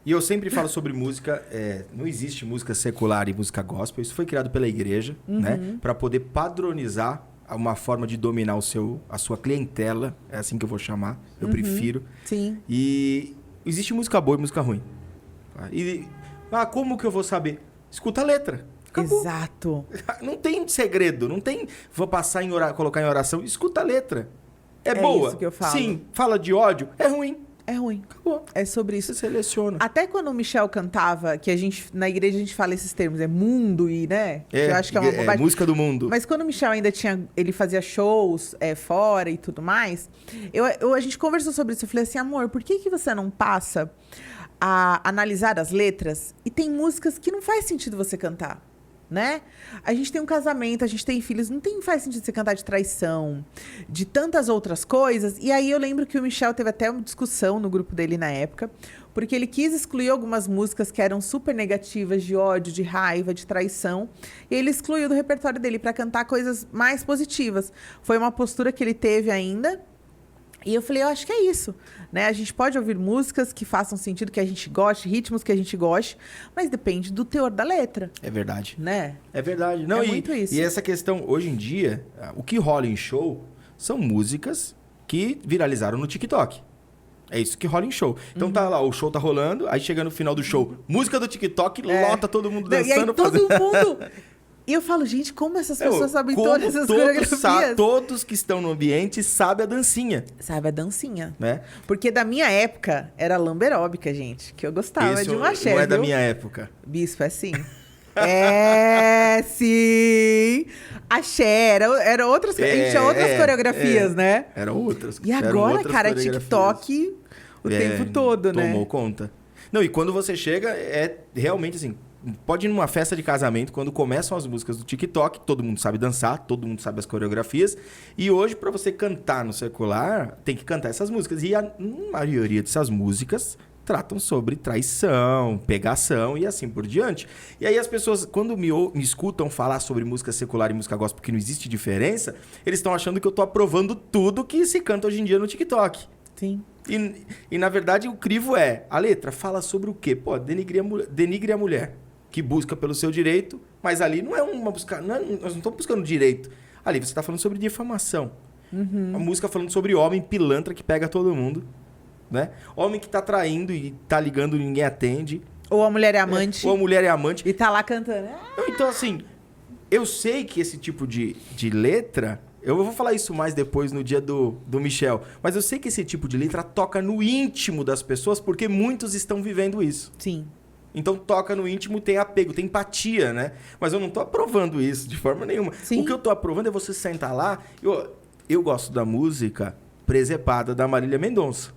e eu sempre falo sobre música, não existe música secular e música gospel, isso foi criado pela igreja, né? Para poder padronizar uma forma de dominar a sua clientela, é assim que eu vou chamar, eu prefiro. Sim. E existe música boa e música ruim. Como que eu vou saber? Escuta a letra. Acabou. Exato. Não tem segredo, não tem vou passar colocar em oração, escuta a letra. É boa. Isso que eu falo. Sim, fala de ódio, é ruim. É ruim. Acabou. É sobre isso. Você seleciona. Até quando o Michel cantava, que na igreja a gente fala esses termos, é mundo e, né? Que eu acho que é uma bobagem. Música do mundo. Mas quando o Michel ainda ele fazia shows fora e tudo mais, a gente conversou sobre isso. Eu falei assim, amor, por que você não passa a analisar as letras? E tem músicas que não faz sentido você cantar, né? A gente tem um casamento, a gente tem filhos, faz sentido você cantar de traição, de tantas outras coisas. E aí eu lembro que o Michel teve até uma discussão no grupo dele na época, porque ele quis excluir algumas músicas que eram super negativas, de ódio, de raiva, de traição, e ele excluiu do repertório dele para cantar coisas mais positivas. Foi uma postura que ele teve ainda. E eu falei, eu acho que é isso, né? A gente pode ouvir músicas que façam sentido, que a gente goste, ritmos que a gente goste, mas depende do teor da letra. É verdade. Né? É verdade. Não, muito isso. E essa questão, hoje em dia, o que rola em show são músicas que viralizaram no TikTok. É isso que rola em show. Então tá lá, o show tá rolando, aí chega no final do show, música do TikTok, lota todo mundo dançando. E aí todo mundo... E eu falo, gente, como essas pessoas sabem todas essas coreografias? Todos que estão no ambiente sabem a dancinha. Sabe a dancinha. Né? Porque da minha época era lamberóbica, gente. Que eu gostava de um axé, não é da viu? minha época. Bispo, é sim. É, sim. Axé, era outras... a gente tinha outras coreografias, né? Eram outras. E agora, cara, é TikTok o tempo todo, né? Tomou conta. Não, e quando você chega, é realmente assim... Pode ir numa festa de casamento, quando começam as músicas do TikTok, todo mundo sabe dançar, todo mundo sabe as coreografias. E hoje, para você cantar no secular, tem que cantar essas músicas. E a maioria dessas músicas tratam sobre traição, pegação e assim por diante. E aí as pessoas, quando me escutam falar sobre música secular e música gospel, porque não existe diferença, eles estão achando que eu tô aprovando tudo que se canta hoje em dia no TikTok. Sim. E na verdade, o crivo a letra fala sobre o quê? Pô, denigre a mulher. Que busca pelo seu direito, mas ali não é uma busca... nós não estamos buscando direito. Ali você está falando sobre difamação. A música falando sobre homem pilantra que pega todo mundo, né? Homem que está traindo e está ligando e ninguém atende. Ou a mulher é amante. Ou a mulher é amante. E tá lá cantando. Então, assim, eu sei que esse tipo de letra... Eu vou falar isso mais depois no dia do Michel. Mas eu sei que esse tipo de letra toca no íntimo das pessoas porque muitos estão vivendo isso. Sim. Então toca no íntimo, tem apego, tem empatia, né? Mas eu não tô aprovando isso de forma nenhuma. Sim. O que eu tô aprovando é você sentar lá... Eu gosto da música Presepada, da Marília Mendonça.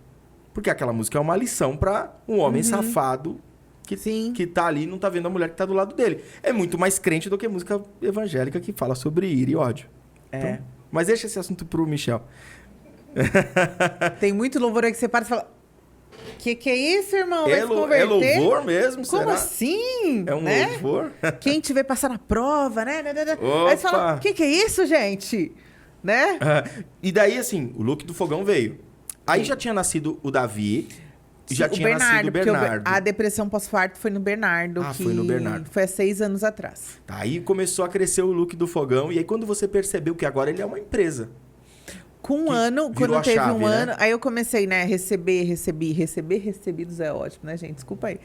Porque aquela música é uma lição para um homem safado que tá ali e não tá vendo a mulher que tá do lado dele. É muito mais crente do que música evangélica que fala sobre ira e ódio. Então, mas deixa esse assunto pro Michel. Tem muito louvor aí que você para e fala... Que é isso, irmão? É louvor mesmo? Como será? assim? É um louvor? Quem te vê passar na prova, né? Opa. Aí você fala, que é isso, gente? Né? E daí, assim, o Luke do Fogão veio. Aí já tinha nascido o Davi, já tinha nascido o Bernardo. A depressão pós-parto foi no Bernardo. Foi no Bernardo. Foi há 6 anos atrás. Tá, aí começou a crescer o Luke do Fogão. E aí quando você percebeu que agora ele é uma empresa. Com um ano, quando teve um ano, aí eu comecei, né, receber recebidos é ótimo, né, gente? Desculpa aí.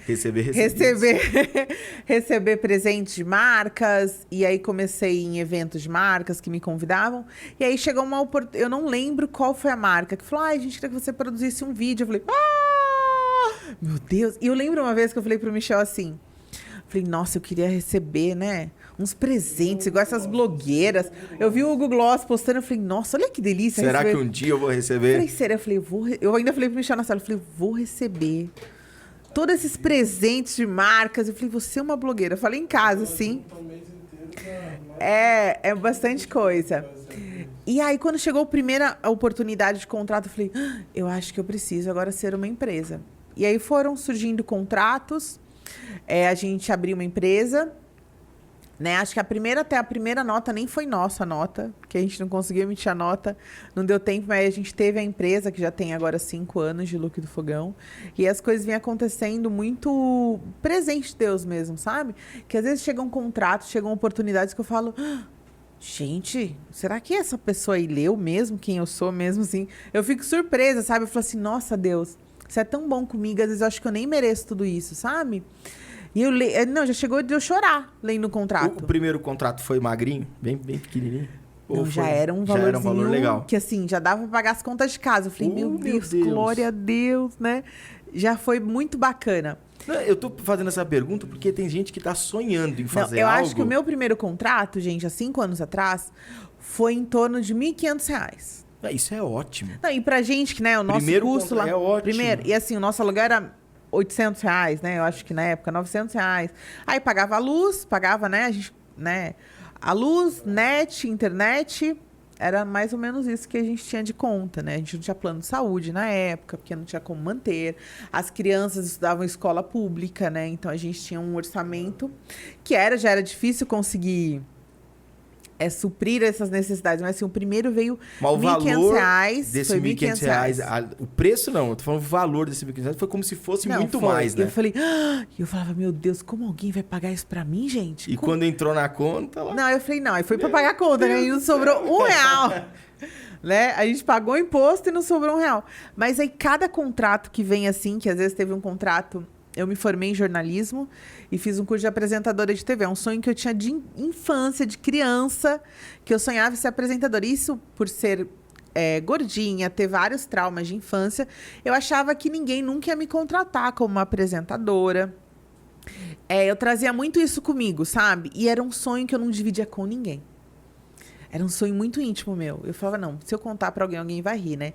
Receber presentes de marcas, e aí comecei em eventos de marcas que me convidavam, e aí chegou uma oportunidade, eu não lembro qual foi a marca, que falou, a gente queria que você produzisse um vídeo. Eu falei, meu Deus! E eu lembro uma vez que eu falei pro Michel assim, Falei, nossa, eu queria receber, né? Uns presentes, igual essas blogueiras. Eu vi o Hugo Gloss postando, eu falei, nossa, olha que delícia. Será que um dia eu vou receber? Eu falei, será? Eu falei, eu ainda falei pro Michel na sala, eu falei, vou receber todos esses presentes de marcas. Eu falei, você é uma blogueira. Eu falei em casa, assim. É bastante coisa. E aí, quando chegou a primeira oportunidade de contrato, eu falei, eu acho que eu preciso agora ser uma empresa. E aí foram surgindo contratos, a gente abriu uma empresa, né? Acho que até a primeira nota nem foi nossa a nota, porque a gente não conseguiu emitir a nota, não deu tempo, mas a gente teve a empresa, que já tem agora 5 anos de Look do Fogão, e as coisas vêm acontecendo muito presente de Deus mesmo, sabe? Que às vezes chegam contratos, chegam oportunidades que eu falo, gente, será que essa pessoa aí leu mesmo quem eu sou mesmo, assim? Eu fico surpresa, sabe? Eu falo assim, nossa, Deus, você é tão bom comigo, às vezes eu acho que eu nem mereço tudo isso, sabe? E já chegou de eu chorar lendo o contrato. O primeiro contrato foi magrinho? Bem pequenininho? Não, já era um valor legal. Que assim, já dava pra pagar as contas de casa. Eu falei, meu Deus, glória a Deus, né? Já foi muito bacana. Eu tô fazendo essa pergunta porque tem gente que tá sonhando em fazer eu algo. acho que o meu primeiro contrato, gente, há 5 anos atrás, foi em torno de R$ 1.500. Isso é ótimo. Não, e pra gente, que, né, o nosso Primeiro custo lá... É ótimo. Primeiro, e assim, o nosso aluguel era R$ 800, né? Eu acho que na época, R$ 900. Aí pagava a luz, pagava, né, a luz, net, internet... Era mais ou menos isso que a gente tinha de conta, né? A gente não tinha plano de saúde na época, porque não tinha como manter. As crianças estudavam em escola pública, né? Então, a gente tinha um orçamento que já era difícil conseguir suprir essas necessidades. Mas, assim, o primeiro veio R$ 1.500. Desse R$ 1.500, o preço não, eu tô falando o valor desse R$ 1.500, foi como se fosse muito mais, né? Eu falava, meu Deus, como alguém vai pagar isso pra mim, gente? E quando entrou na conta... Lá... Não, eu falei, não, aí foi pra pagar a conta, né? E não sobrou R$1. Né? A gente pagou o imposto e não sobrou R$1. Mas aí, cada contrato que vem assim, que às vezes teve um contrato... Eu me formei em jornalismo e fiz um curso de apresentadora de TV. É um sonho que eu tinha de infância, de criança, que eu sonhava em ser apresentadora. Isso por ser gordinha, ter vários traumas de infância, eu achava que ninguém nunca ia me contratar como uma apresentadora. Eu trazia muito isso comigo, sabe? E era um sonho que eu não dividia com ninguém. Era um sonho muito íntimo meu. Eu falava, não, se eu contar pra alguém vai rir, né?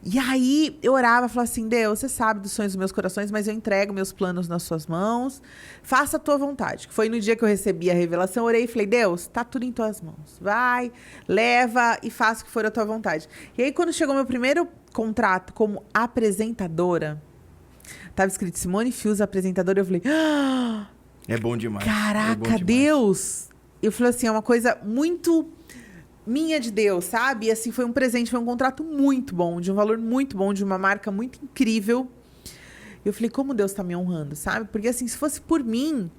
E aí, eu orava, falava assim, Deus, você sabe dos sonhos dos meus corações, mas eu entrego meus planos nas suas mãos. Faça a tua vontade. Foi no dia que eu recebi a revelação, eu orei e falei, Deus, tá tudo em tuas mãos. Vai, leva e faça o que for a tua vontade. E aí, quando chegou meu primeiro contrato como apresentadora, tava escrito Simone Fius, apresentadora, eu falei, é bom demais. Caraca, bom demais. Deus! Eu falei assim, é uma coisa muito... minha de Deus, sabe? E assim, foi um presente, foi um contrato muito bom, de um valor muito bom, de uma marca muito incrível. Eu falei, como Deus tá me honrando, sabe? Porque assim, se fosse por mim,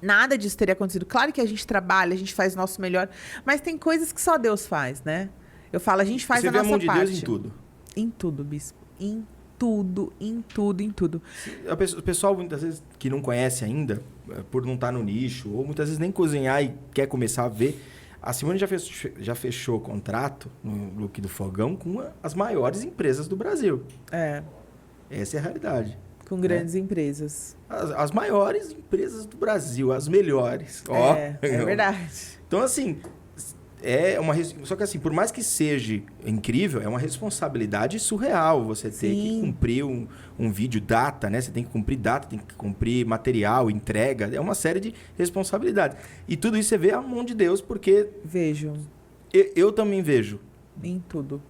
nada disso teria acontecido. Claro que a gente trabalha, a gente faz o nosso melhor, mas tem coisas que só Deus faz, né? Eu falo, a gente faz a nossa parte. Você vê a mão de Deus em tudo? Em tudo, bispo. Em tudo, em tudo, em tudo. O pessoal, muitas vezes, que não conhece ainda, por não estar no nicho, ou muitas vezes nem cozinhar e quer começar a ver... A Simone já fechou contrato no Look do Fogão com as maiores empresas do Brasil. Essa é a realidade. Com grandes empresas. As maiores empresas do Brasil, as melhores. É verdade. Então, assim, só que assim, por mais que seja incrível, é uma responsabilidade surreal você ter que cumprir um vídeo, data, né? Você tem que cumprir data, tem que cumprir material, entrega. É uma série de responsabilidades. E tudo isso você vê a mão de Deus, porque... Vejo. Eu também vejo. Em tudo.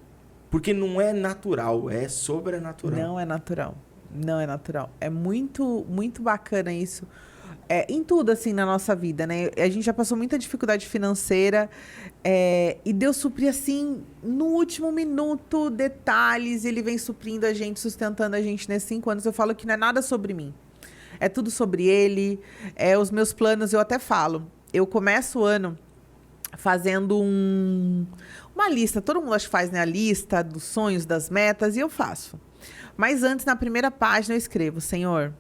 Porque não é natural, é sobrenatural. Não é natural. Não é natural. É muito, muito bacana isso. Em tudo, assim, na nossa vida, né? A gente já passou muita dificuldade financeira e Deus suprir, assim, no último minuto, detalhes. Ele vem suprindo a gente, sustentando a gente nesses 5 anos. Eu falo que não é nada sobre mim. É tudo sobre Ele. Os meus planos, eu até falo. Eu começo o ano fazendo uma lista. Todo mundo acho que faz, né? A lista dos sonhos, das metas, e eu faço. Mas antes, na primeira página, eu escrevo, Senhor...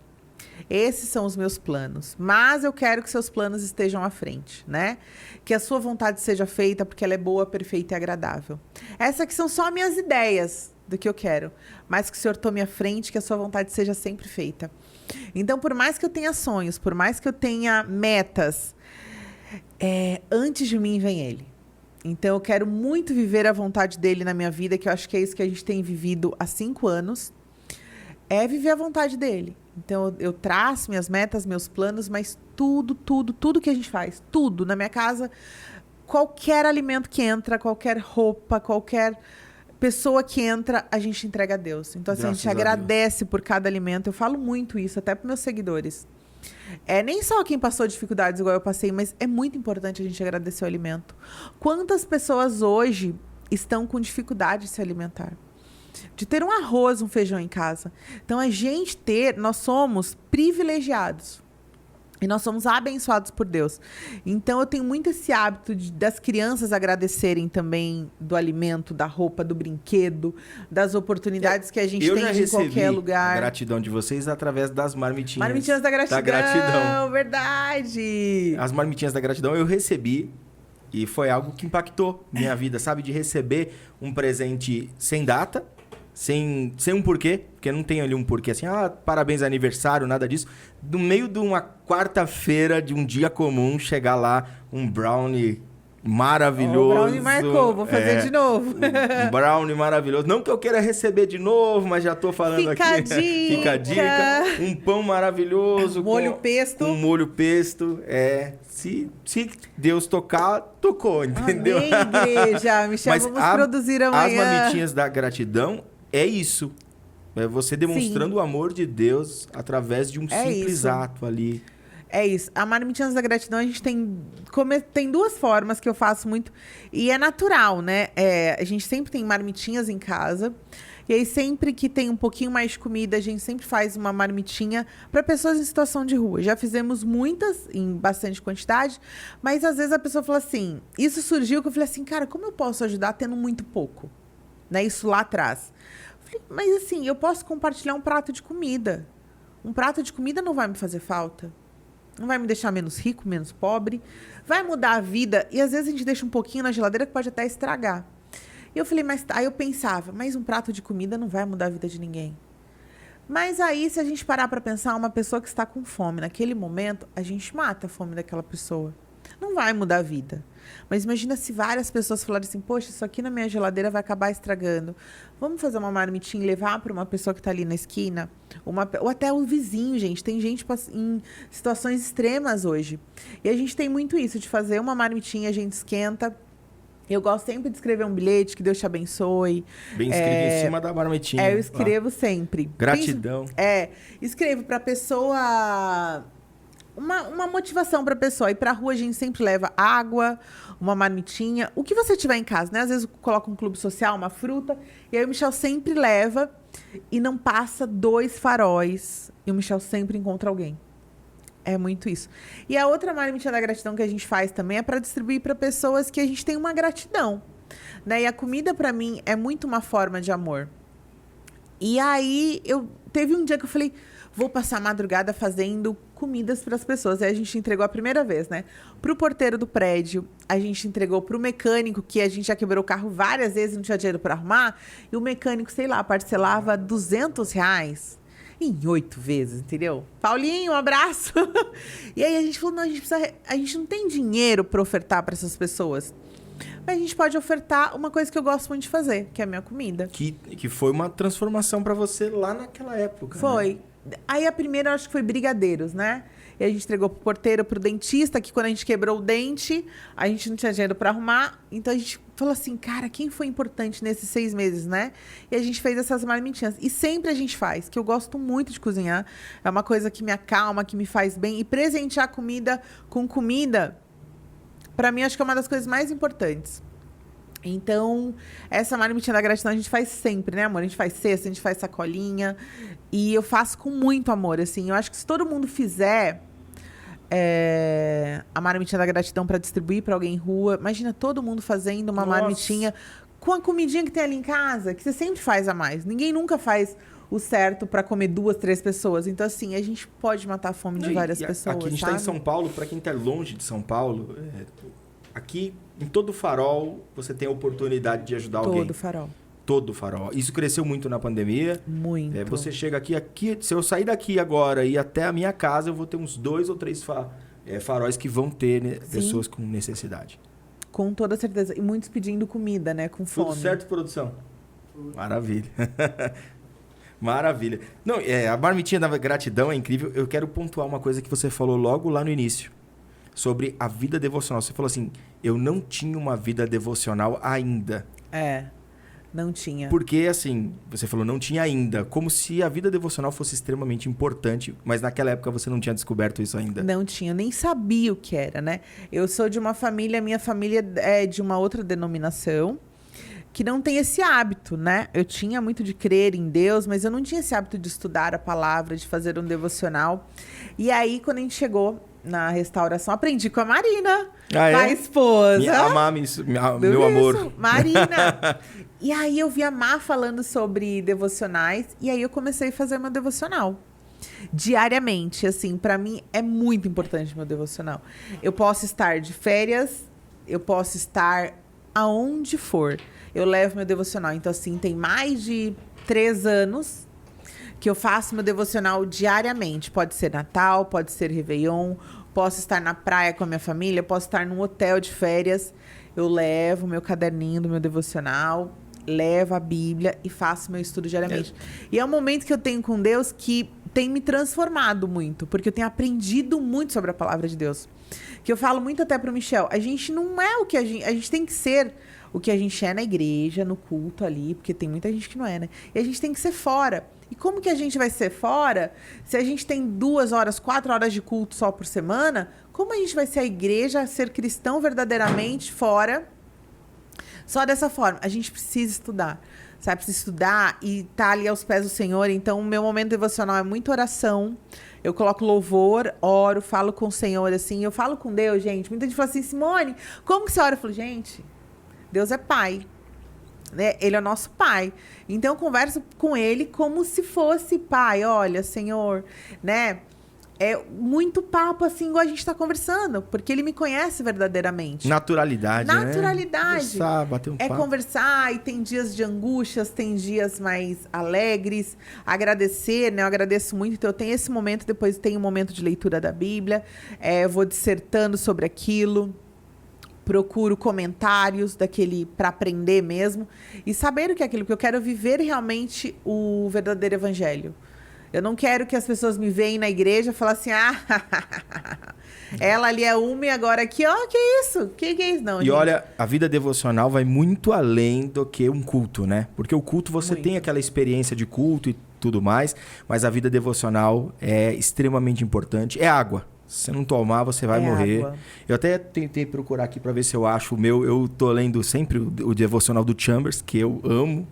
Esses são os meus planos, mas eu quero que seus planos estejam à frente, né? Que a sua vontade seja feita porque ela é boa, perfeita e agradável. Essas aqui são só minhas ideias do que eu quero, mas que o Senhor tome à frente, que a sua vontade seja sempre feita. Então, por mais que eu tenha sonhos, por mais que eu tenha metas, antes de mim vem ele. Então, eu quero muito viver a vontade dele na minha vida, que eu acho que é isso que a gente tem vivido há 5 anos. É viver a vontade dele. Então, eu traço minhas metas, meus planos, mas tudo que a gente faz, tudo na minha casa, qualquer alimento que entra, qualquer roupa, qualquer pessoa que entra, a gente entrega a Deus. Então, assim, a gente agradece por cada alimento. Eu falo muito isso, até para meus seguidores. Nem só quem passou dificuldades igual eu passei, mas é muito importante a gente agradecer o alimento. Quantas pessoas hoje estão com dificuldade de se alimentar? De ter um arroz, um feijão em casa. Então, nós somos privilegiados. E nós somos abençoados por Deus. Então, eu tenho muito esse hábito das crianças agradecerem também do alimento, da roupa, do brinquedo, das oportunidades que a gente tem em qualquer lugar. A gratidão de vocês através das marmitinhas. Marmitinhas da gratidão. Verdade. As marmitinhas da gratidão eu recebi e foi algo que impactou minha vida, sabe? De receber um presente sem data, sem um porquê, porque não tem ali um porquê assim, parabéns, aniversário, nada disso. No meio de uma quarta-feira, de um dia comum, chegar lá um brownie maravilhoso. O brownie marcou, vou fazer de novo. Um brownie maravilhoso. Não que eu queira receber de novo, mas já tô falando Fica aqui. A dica. Fica a dica. Um pão maravilhoso. Molho pesto. Um molho pesto. Se Deus tocar, tocou, entendeu? Amém, igreja. Michel, vamos produzir amanhã. As marmitinhas da gratidão é isso. É você demonstrando o amor de Deus através de um simples ato ali. É isso. A marmitinhas da gratidão, a gente tem 2 formas que eu faço muito. E é natural, né? A gente sempre tem marmitinhas em casa. E aí, sempre que tem um pouquinho mais de comida, a gente sempre faz uma marmitinha para pessoas em situação de rua. Já fizemos muitas, em bastante quantidade. Mas, às vezes, a pessoa fala assim... Isso surgiu que eu falei assim, cara, como eu posso ajudar tendo muito pouco? Né? Isso lá atrás. Eu falei, mas, assim, eu posso compartilhar um prato de comida. Um prato de comida não vai me fazer falta. Não vai me deixar menos rico, menos pobre. Vai mudar a vida. E às vezes a gente deixa um pouquinho na geladeira que pode até estragar. E eu falei, aí eu pensava, mas um prato de comida não vai mudar a vida de ninguém. Mas aí, se a gente parar para pensar, uma pessoa que está com fome, naquele momento, a gente mata a fome daquela pessoa. Não vai mudar a vida. Mas imagina se várias pessoas falarem assim, poxa, isso aqui na minha geladeira vai acabar estragando. Vamos fazer uma marmitinha e levar para uma pessoa que está ali na esquina? Ou até o vizinho, gente. Tem gente em situações extremas hoje. E a gente tem muito isso, de fazer uma marmitinha, a gente esquenta. Eu gosto sempre de escrever um bilhete, que Deus te abençoe. Bem escrito em cima da marmitinha. Eu escrevo sempre. Gratidão. Escrevo para a pessoa... Uma motivação para a pessoa. E para a rua a gente sempre leva água, uma marmitinha, o que você tiver em casa, né? Às vezes coloca um clube social, uma fruta. E aí o Michel sempre leva e não passa 2 faróis. E o Michel sempre encontra alguém. É muito isso. E a outra marmitinha da gratidão que a gente faz também é para distribuir para pessoas que a gente tem uma gratidão. Né? E a comida para mim é muito uma forma de amor. E aí teve um dia que eu falei, vou passar a madrugada fazendo comidas para as pessoas. Aí a gente entregou a primeira vez, né? Pro porteiro do prédio, a gente entregou pro mecânico, que a gente já quebrou o carro várias vezes, não tinha dinheiro para arrumar, e o mecânico, sei lá, parcelava R$200 em 8 vezes, entendeu? Paulinho, um abraço! E aí a gente falou, não, a gente não tem dinheiro para ofertar para essas pessoas. Mas a gente pode ofertar uma coisa que eu gosto muito de fazer, que é a minha comida. Que foi uma transformação para você lá naquela época. Foi. Né? Aí a primeira, eu acho que foi brigadeiros, né? E a gente entregou pro porteiro, pro dentista, que quando a gente quebrou o dente, a gente não tinha dinheiro para arrumar. Então a gente falou assim, cara, quem foi importante nesses 6 meses, né? E a gente fez essas marmitinhas. E sempre a gente faz, que eu gosto muito de cozinhar. É uma coisa que me acalma, que me faz bem. E presentear comida com comida, para mim, acho que é uma das coisas mais importantes. Então, essa marmitinha da gratidão a gente faz sempre, né, amor? A gente faz cesta, a gente faz sacolinha. E eu faço com muito amor, assim. Eu acho que se todo mundo fizer a marmitinha da gratidão para distribuir para alguém em rua, imagina todo mundo fazendo uma marmitinha com a comidinha que tem ali em casa, que você sempre faz a mais. Ninguém nunca faz o certo para comer 2, 3 pessoas. Então, assim, a gente pode matar a fome de várias pessoas, aqui a gente está em São Paulo, para quem está longe de São Paulo, aqui... Em todo farol, você tem a oportunidade de ajudar alguém. Todo farol. todo farol. Isso cresceu muito na pandemia. Muito. Você chega aqui, se eu sair daqui agora e ir até a minha casa, eu vou ter uns 2 ou 3 faróis que vão ter, né, pessoas com necessidade. Com toda certeza. E muitos pedindo comida, né? Com fome. Tudo certo, produção? Maravilha. Maravilha. Não, a marmitinha da gratidão é incrível. Eu quero pontuar uma coisa que você falou logo lá no início. Sobre a vida devocional. Você falou assim, eu não tinha uma vida devocional ainda. Não tinha. Porque, assim, você falou, não tinha ainda. Como se a vida devocional fosse extremamente importante, mas naquela época você não tinha descoberto isso ainda. Não tinha, eu nem sabia o que era, né? Eu sou de uma família, minha família é de uma outra denominação, que não tem esse hábito, né? Eu tinha muito de crer em Deus, mas eu não tinha esse hábito de estudar a palavra, de fazer um devocional. E aí, quando a gente chegou na restauração, aprendi com a Marina, a esposa. Meu amor. Marina. E aí eu vi a Má falando sobre devocionais, e aí eu comecei a fazer meu devocional. Diariamente, assim, pra mim é muito importante meu devocional. Eu posso estar de férias, eu posso estar aonde for. Eu levo meu devocional. Então, assim, tem mais de 3 anos que eu faço meu devocional diariamente. Pode ser Natal, pode ser Réveillon, posso estar na praia com a minha família, posso estar num hotel de férias. Eu levo meu caderninho do meu devocional, levo a Bíblia e faço meu estudo diariamente. E é um momento que eu tenho com Deus que tem me transformado muito, porque eu tenho aprendido muito sobre a palavra de Deus. Que eu falo muito até pro Michel, a gente não é o que a gente tem que ser o que a gente é na igreja, no culto ali, porque tem muita gente que não é, né? E a gente tem que ser fora. E como que a gente vai ser fora se a gente tem 2 horas, 4 horas de culto só por semana? Como a gente vai ser a igreja, ser cristão verdadeiramente fora? Só dessa forma. A gente precisa estudar, sabe? Precisa estudar e estar ali aos pés do Senhor. Então, o meu momento devocional é muita oração. Eu coloco louvor, oro, falo com o Senhor, assim. Eu falo com Deus, gente. Muita gente fala assim, Simone, como que você ora? Eu falo, gente, Deus é pai. Né? Ele é o nosso pai. Então, eu converso com ele como se fosse pai. Olha, Senhor, né? É muito papo, assim, igual a gente está conversando. Porque ele me conhece verdadeiramente. Naturalidade, Naturalidade. Conversar, bater um papo. Conversar, e tem dias de angústias, tem dias mais alegres. Agradecer, né? Eu agradeço muito. Então, eu tenho esse momento, depois tem um momento de leitura da Bíblia. Eu vou dissertando sobre aquilo. Procuro comentários daquele para aprender mesmo. E saber o que é aquilo, porque eu quero viver realmente o verdadeiro evangelho. Eu não quero que as pessoas me veem na igreja e falem assim, ela ali é uma e agora aqui, que isso? Que é isso? Não, e gente, olha, a vida devocional vai muito além do que um culto, né? Porque o culto você tem aquela experiência de culto e tudo mais, mas a vida devocional é extremamente importante. É água. Se você não tomar, você vai morrer. Água. Eu até tentei procurar aqui para ver se eu acho o meu. Eu tô lendo sempre o devocional do Chambers, que eu amo.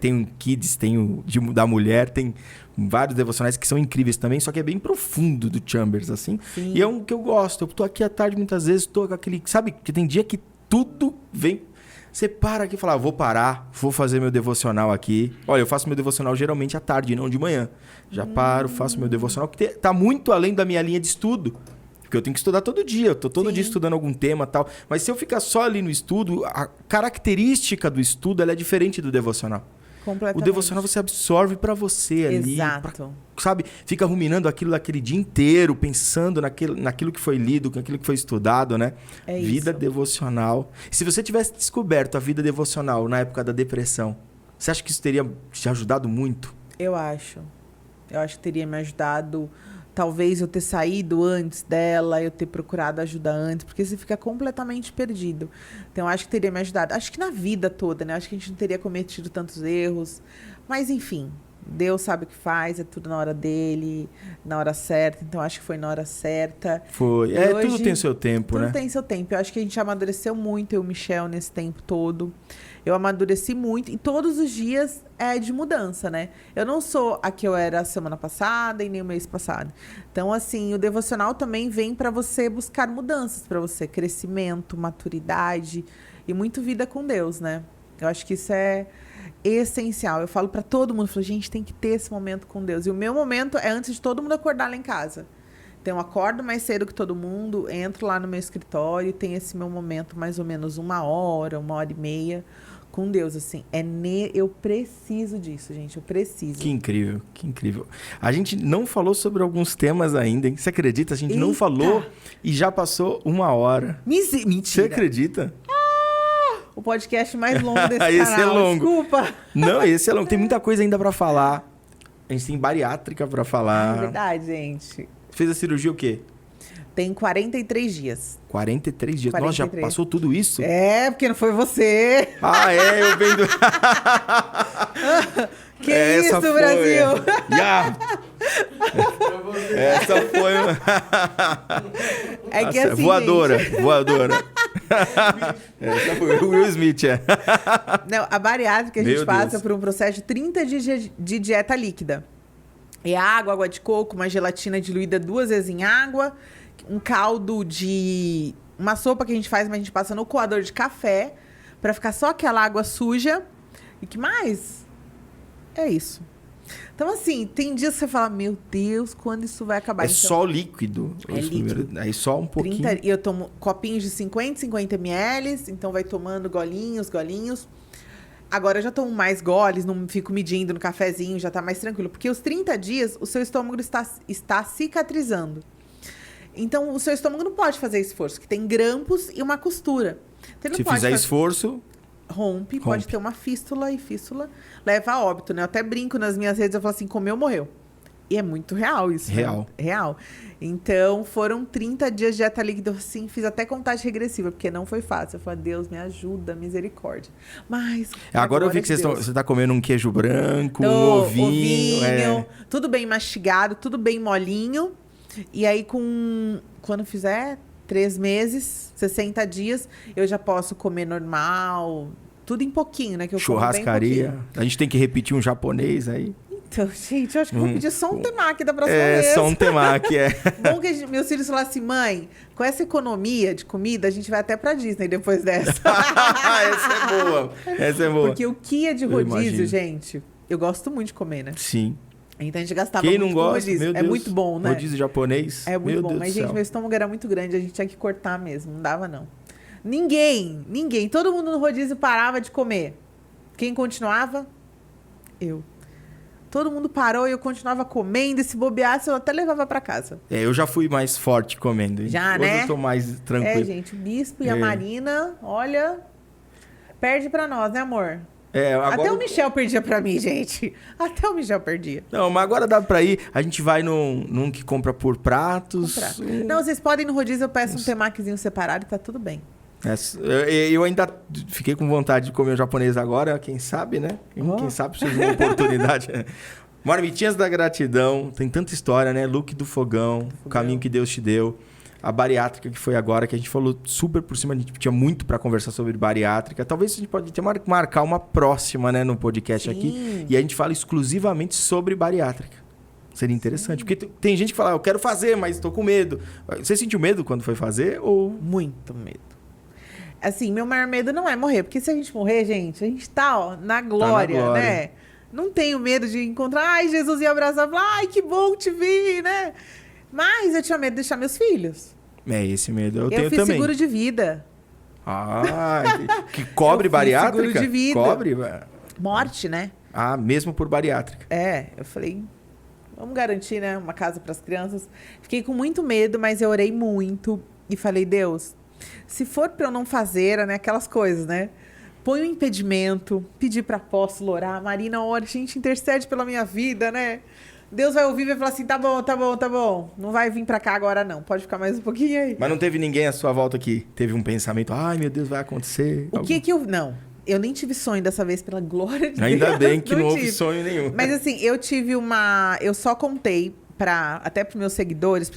Tem o Kids, tem o da mulher, tem vários devocionais que são incríveis também, só que é bem profundo do Chambers, assim. Sim. E é um que eu gosto. Eu tô aqui à tarde, muitas vezes, tô com aquele... Sabe, que tem dia que tudo vem... Você para aqui e fala, vou parar, vou fazer meu devocional aqui. Olha, eu faço meu devocional geralmente à tarde, não de manhã. Já paro, faço meu devocional, que tá muito além da minha linha de estudo. Porque eu tenho que estudar todo dia, eu tô todo dia estudando algum tema e tal. Mas se eu ficar só ali no estudo, a característica do estudo ela é diferente do devocional. O devocional você absorve para você ali. Exato. Sabe? Fica ruminando aquilo daquele dia inteiro, pensando naquilo que foi lido, naquilo que foi estudado, né? Vida devocional. Se você tivesse descoberto a vida devocional na época da depressão, você acha que isso teria te ajudado muito? Eu acho. Eu acho que teria me ajudado. Talvez eu ter saído antes dela, eu ter procurado ajuda antes, porque você fica completamente perdido. Então, eu acho que teria me ajudado. Acho que na vida toda, né? Acho que a gente não teria cometido tantos erros. Mas, enfim, Deus sabe o que faz, é tudo na hora dele, na hora certa. Então, acho que foi na hora certa. Foi. Hoje, tudo tem o seu tempo, né? Tudo tem seu tempo. Eu acho que a gente amadureceu muito, eu e o Michel, nesse tempo todo. Eu amadureci muito e todos os dias é de mudança, né? Eu não sou a que eu era semana passada e nem o mês passado. Então, assim, o devocional também vem para você buscar mudanças para você, crescimento, maturidade e muito vida com Deus, né? Eu acho que isso é essencial. Eu falo para todo mundo, falo, gente, tem que ter esse momento com Deus. E o meu momento é antes de todo mundo acordar lá em casa. Então, eu acordo mais cedo que todo mundo, entro lá no meu escritório, tem esse meu momento mais ou menos 1 hora, 1h30, com Deus, assim. Eu preciso disso, gente. Eu preciso. Que incrível, que incrível. A gente não falou sobre alguns temas ainda, hein? Você acredita? A gente não falou e já passou 1 hora. Mentira. Você acredita? O podcast mais longo desse Esse canal. é longo. Desculpa. Não, esse é longo. Tem muita coisa ainda pra falar. A gente tem bariátrica pra falar. É verdade, gente. Fez a cirurgia o quê? Tem 43 dias. 43 dias. Nossa, já 43. passou tudo isso? É, porque não foi você. Ah, é? Eu vendo... Que isso, Brasil? Yeah. Essa foi... É que Nossa, assim, voadora, gente... voadora. Essa foi o Will Smith, é. Não, a bariátrica a gente Meu passa Deus. por um processo de 30 dias de dieta líquida. É água de coco, uma gelatina diluída 2 vezes em água, um caldo de... Uma sopa que a gente faz, mas a gente passa no coador de café, pra ficar só aquela água suja. E que mais? É isso. Então, assim, tem dias que você fala, meu Deus, quando isso vai acabar? É Então, só líquido. É líquido. Aí só um pouquinho. 30, e eu tomo copinhos de 50 ml, então vai tomando golinhos. Agora eu já tomo mais goles, não fico medindo no cafezinho, já tá mais tranquilo. Porque os 30 dias, o seu estômago está cicatrizando. Então, o seu estômago não pode fazer esforço, que tem grampos e uma costura. Então, ele não Se pode fizer fazer... esforço... Rompe, pode ter uma fístula, e fístula leva a óbito, né? Eu até brinco nas minhas redes, eu falo assim, comeu, morreu. E é muito real isso. Real. Né? Real. Então, foram 30 dias de dieta líquida, assim, fiz até contagem regressiva, porque não foi fácil. Eu falei, Deus, me ajuda, misericórdia. Mas... Agora eu vi que você tá comendo um queijo branco, um ovinho. Tudo bem mastigado, tudo bem molinho. E aí, quando fizer 3 meses, 60 dias, eu já posso comer normal, tudo em pouquinho, né? Que eu como bem Churrascaria. pouquinho. A gente tem que repetir um japonês aí. Então, gente, eu acho que eu vou pedir só um temaki da próxima vez. É, só um temaki, é. Bom que meus filhos falaram assim, mãe, com essa economia de comida, a gente vai até pra Disney depois dessa. Essa é boa. Essa é boa. Porque o que é de Eu rodízio, imagino. gente, eu gosto muito de comer, né? Sim. Então a gente gastava Quem muito não com gosta, rodízio. meu É Deus. muito bom, né? Rodízio japonês. É muito meu bom. Deus Mas, do gente, céu. meu estômago era muito grande, a gente tinha que cortar mesmo. Não dava, não. Ninguém, todo mundo no rodízio parava de comer. Quem continuava? Eu. Todo mundo parou e eu continuava comendo. E se bobeasse, eu até levava pra casa. É, eu já fui mais forte comendo. Hein? Já, Hoje né? eu tô mais tranquilo. É, gente, o Bispo e a Marina, olha, perde pra nós, né, amor? É, agora... Até o Michel perdia pra mim, gente. Até o Michel perdia. Não, mas agora dá pra ir. A gente vai num que compra por pratos. Não, vocês podem ir no rodízio, eu peço um temakizinho separado e tá tudo bem. Eu ainda fiquei com vontade de comer o japonês agora, quem sabe, né? Quem sabe surge uma oportunidade. Marmitinhas da Gratidão, tem tanta história, né? Look do Fogão, o caminho que Deus te deu. A bariátrica que foi agora, que a gente falou super por cima, a gente tinha muito para conversar sobre bariátrica. Talvez a gente pode até marcar uma próxima, né, no podcast aqui. E a gente fala exclusivamente sobre bariátrica. Seria interessante. Porque tem gente que fala, eu quero fazer, mas estou com medo. Você sentiu medo quando foi fazer? Ou... Muito medo. Assim, meu maior medo não é morrer. Porque se a gente morrer, gente, a gente tá, ó, na glória, né? Não tenho medo de encontrar, ai, Jesus e abraçar, falar, ai, que bom te vi, né? Mas eu tinha medo de deixar meus filhos. É, esse medo eu tenho fiz também. seguro de vida. Ah, que cobre Eu fiz bariátrica? seguro de vida. Cobre? Morte, né? Ah, mesmo por bariátrica. É, eu falei, vamos garantir, né, uma casa para as crianças. Fiquei com muito medo, mas eu orei muito e falei, Deus, se for para eu não fazer, né, aquelas coisas, né? Põe um impedimento, pedir para apóstolo orar, Marina, ora, gente, intercede pela minha vida, né? Deus vai ouvir e vai falar assim, tá bom. Não vai vir pra cá agora, não. Pode ficar mais um pouquinho aí. Mas não teve ninguém à sua volta que teve um pensamento, ai, meu Deus, vai acontecer. O que eu... Não, eu nem tive sonho dessa vez, pela glória de Deus. Ainda bem que não houve tive. sonho nenhum. Mas assim, eu tive uma... Eu só contei até pros meus seguidores,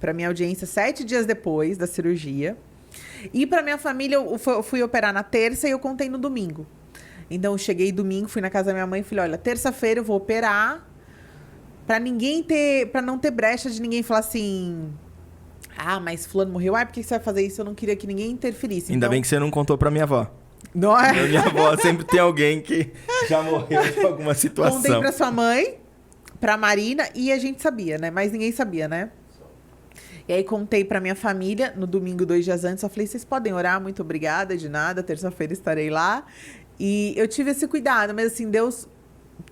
pra minha audiência, 7 dias depois da cirurgia. E pra minha família, eu fui operar na terça e eu contei no domingo. Então, eu cheguei domingo, fui na casa da minha mãe e falei, olha, terça-feira eu vou operar... Pra não ter brecha de ninguém falar assim... Ah, mas fulano morreu. Ah, por que você vai fazer isso? Eu não queria que ninguém interferisse. Ainda bem que você não contou pra minha avó. Não é? Minha avó sempre tem alguém que já morreu de alguma situação. Contei pra sua mãe, pra Marina, e a gente sabia, né? Mas ninguém sabia, né? E aí contei pra minha família, no domingo, 2 dias antes, eu falei, vocês podem orar, muito obrigada, de nada, terça-feira estarei lá. E eu tive esse cuidado, mas assim, Deus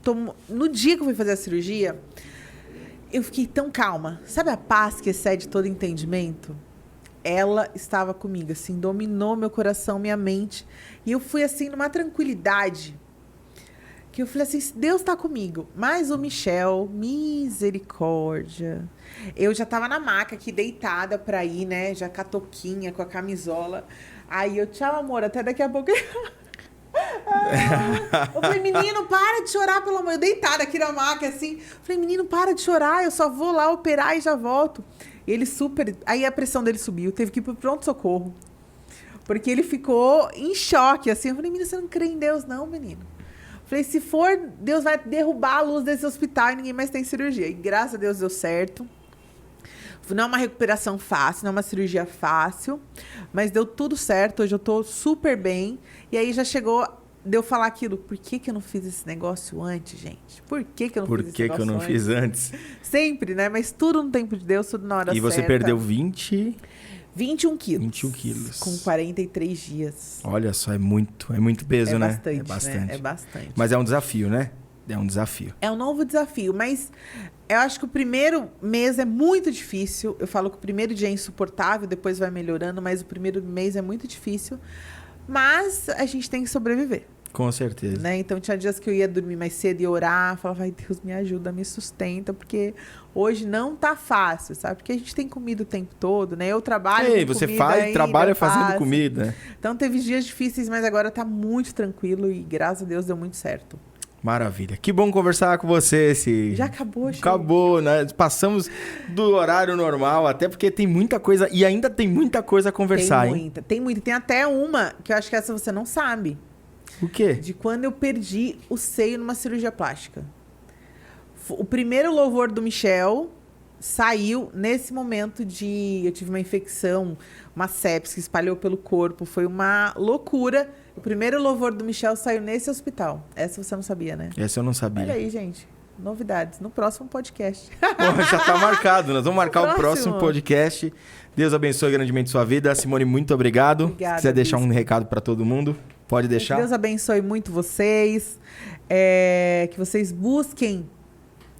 tomou... No dia que eu fui fazer a cirurgia, eu fiquei tão calma. Sabe a paz que excede todo entendimento? Ela estava comigo, assim, dominou meu coração, minha mente. E eu fui, assim, numa tranquilidade, que eu falei assim, Deus está comigo. Mas o Michel, misericórdia. Eu já estava na maca aqui, deitada pra ir, né? Já com a touquinha, com a camisola. Aí eu, tchau, amor, até daqui a pouco... Eu falei, menino, para de chorar, pelo amor. Eu deitada aqui na maca, assim. Eu falei, menino, para de chorar, eu só vou lá operar e já volto. E ele super... Aí a pressão dele subiu, teve que ir pro pronto-socorro. Porque ele ficou em choque, assim. Eu falei, menino, você não crê em Deus, não, menino? Eu falei, se for, Deus vai derrubar a luz desse hospital e ninguém mais tem cirurgia. E graças a Deus deu certo. Não é uma recuperação fácil, não é uma cirurgia fácil, mas deu tudo certo. Hoje eu tô super bem. E aí já chegou de eu falar aquilo. Por que eu não fiz esse negócio antes, gente? Por que eu não fiz esse negócio antes? Por que eu não fiz antes? Sempre, né? Mas tudo no tempo de Deus, tudo na hora certa. E você perdeu 21 quilos. 21 quilos. Com 43 dias. Olha só, é muito peso, né? Bastante, é bastante, né? É bastante. Mas é um desafio, né? É um desafio. É um novo desafio, mas eu acho que o primeiro mês é muito difícil. Eu falo que o primeiro dia é insuportável, depois vai melhorando, mas o primeiro mês é muito difícil. Mas a gente tem que sobreviver. Com certeza. Né? Então tinha dias que eu ia dormir mais cedo e orar, falava, ai, Deus me ajuda, me sustenta, porque hoje não tá fácil, sabe? Porque a gente tem comida o tempo todo, né? Eu trabalho com você comida faz, ainda, trabalha fazendo comida. Então teve dias difíceis, mas agora tá muito tranquilo e graças a Deus deu muito certo. Maravilha. Que bom conversar com você. Já acabou, Chico. Acabou, né? Passamos do horário normal, até porque tem muita coisa, e ainda tem muita coisa a conversar, Tem muita. Tem até uma, que eu acho que essa você não sabe. O quê? De quando eu perdi o seio numa cirurgia plástica. O primeiro louvor do Michel saiu nesse momento de... Eu tive uma infecção, uma sepsis que espalhou pelo corpo. Foi uma loucura. O primeiro louvor do Michel saiu nesse hospital. Essa você não sabia, né? Essa eu não sabia. Olha aí, gente. Novidades no próximo podcast. Bom, já tá marcado. Nós vamos marcar o próximo podcast. Deus abençoe grandemente sua vida. Simone, muito obrigado. Obrigada, se quiser deixar um recado para todo mundo, pode deixar. Deus abençoe muito vocês. Que vocês busquem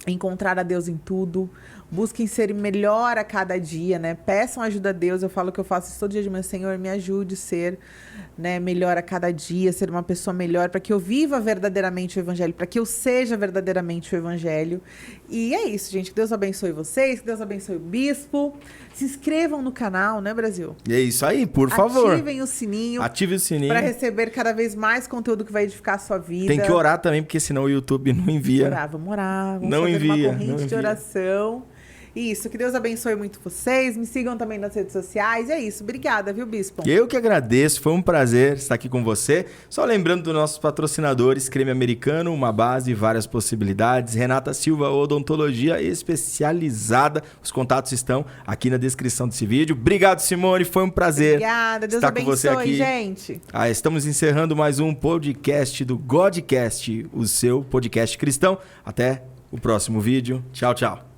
encontrar a Deus em tudo. Busquem ser melhor a cada dia, né? Peçam ajuda a Deus. Eu falo que eu faço isso todo dia de manhã. Senhor, me ajude a ser, né, melhor a cada dia, ser uma pessoa melhor, para que eu viva verdadeiramente o Evangelho, para que eu seja verdadeiramente o Evangelho. E é isso, gente. Que Deus abençoe vocês, que Deus abençoe o Bispo. Se inscrevam no canal, né, Brasil? É isso aí, por favor. Ativem o sininho. Ative o sininho. Para receber cada vez mais conteúdo que vai edificar a sua vida. Tem que orar também, porque senão o YouTube não envia. Vamos orar. Vamos não fazer envia, uma corrente de oração. Isso, que Deus abençoe muito vocês. Me sigam também nas redes sociais. É isso. Obrigada, viu, Bispo? Eu que agradeço. Foi um prazer estar aqui com você. Só lembrando dos nossos patrocinadores, Creme Americano, uma base, várias possibilidades. Renata Silva, odontologia especializada. Os contatos estão aqui na descrição desse vídeo. Obrigado, Simone. Foi um prazer. Obrigada. Deus estar abençoe, com você aqui. gente. Estamos encerrando mais um podcast do Godcast, o seu podcast cristão. Até o próximo vídeo. Tchau, tchau.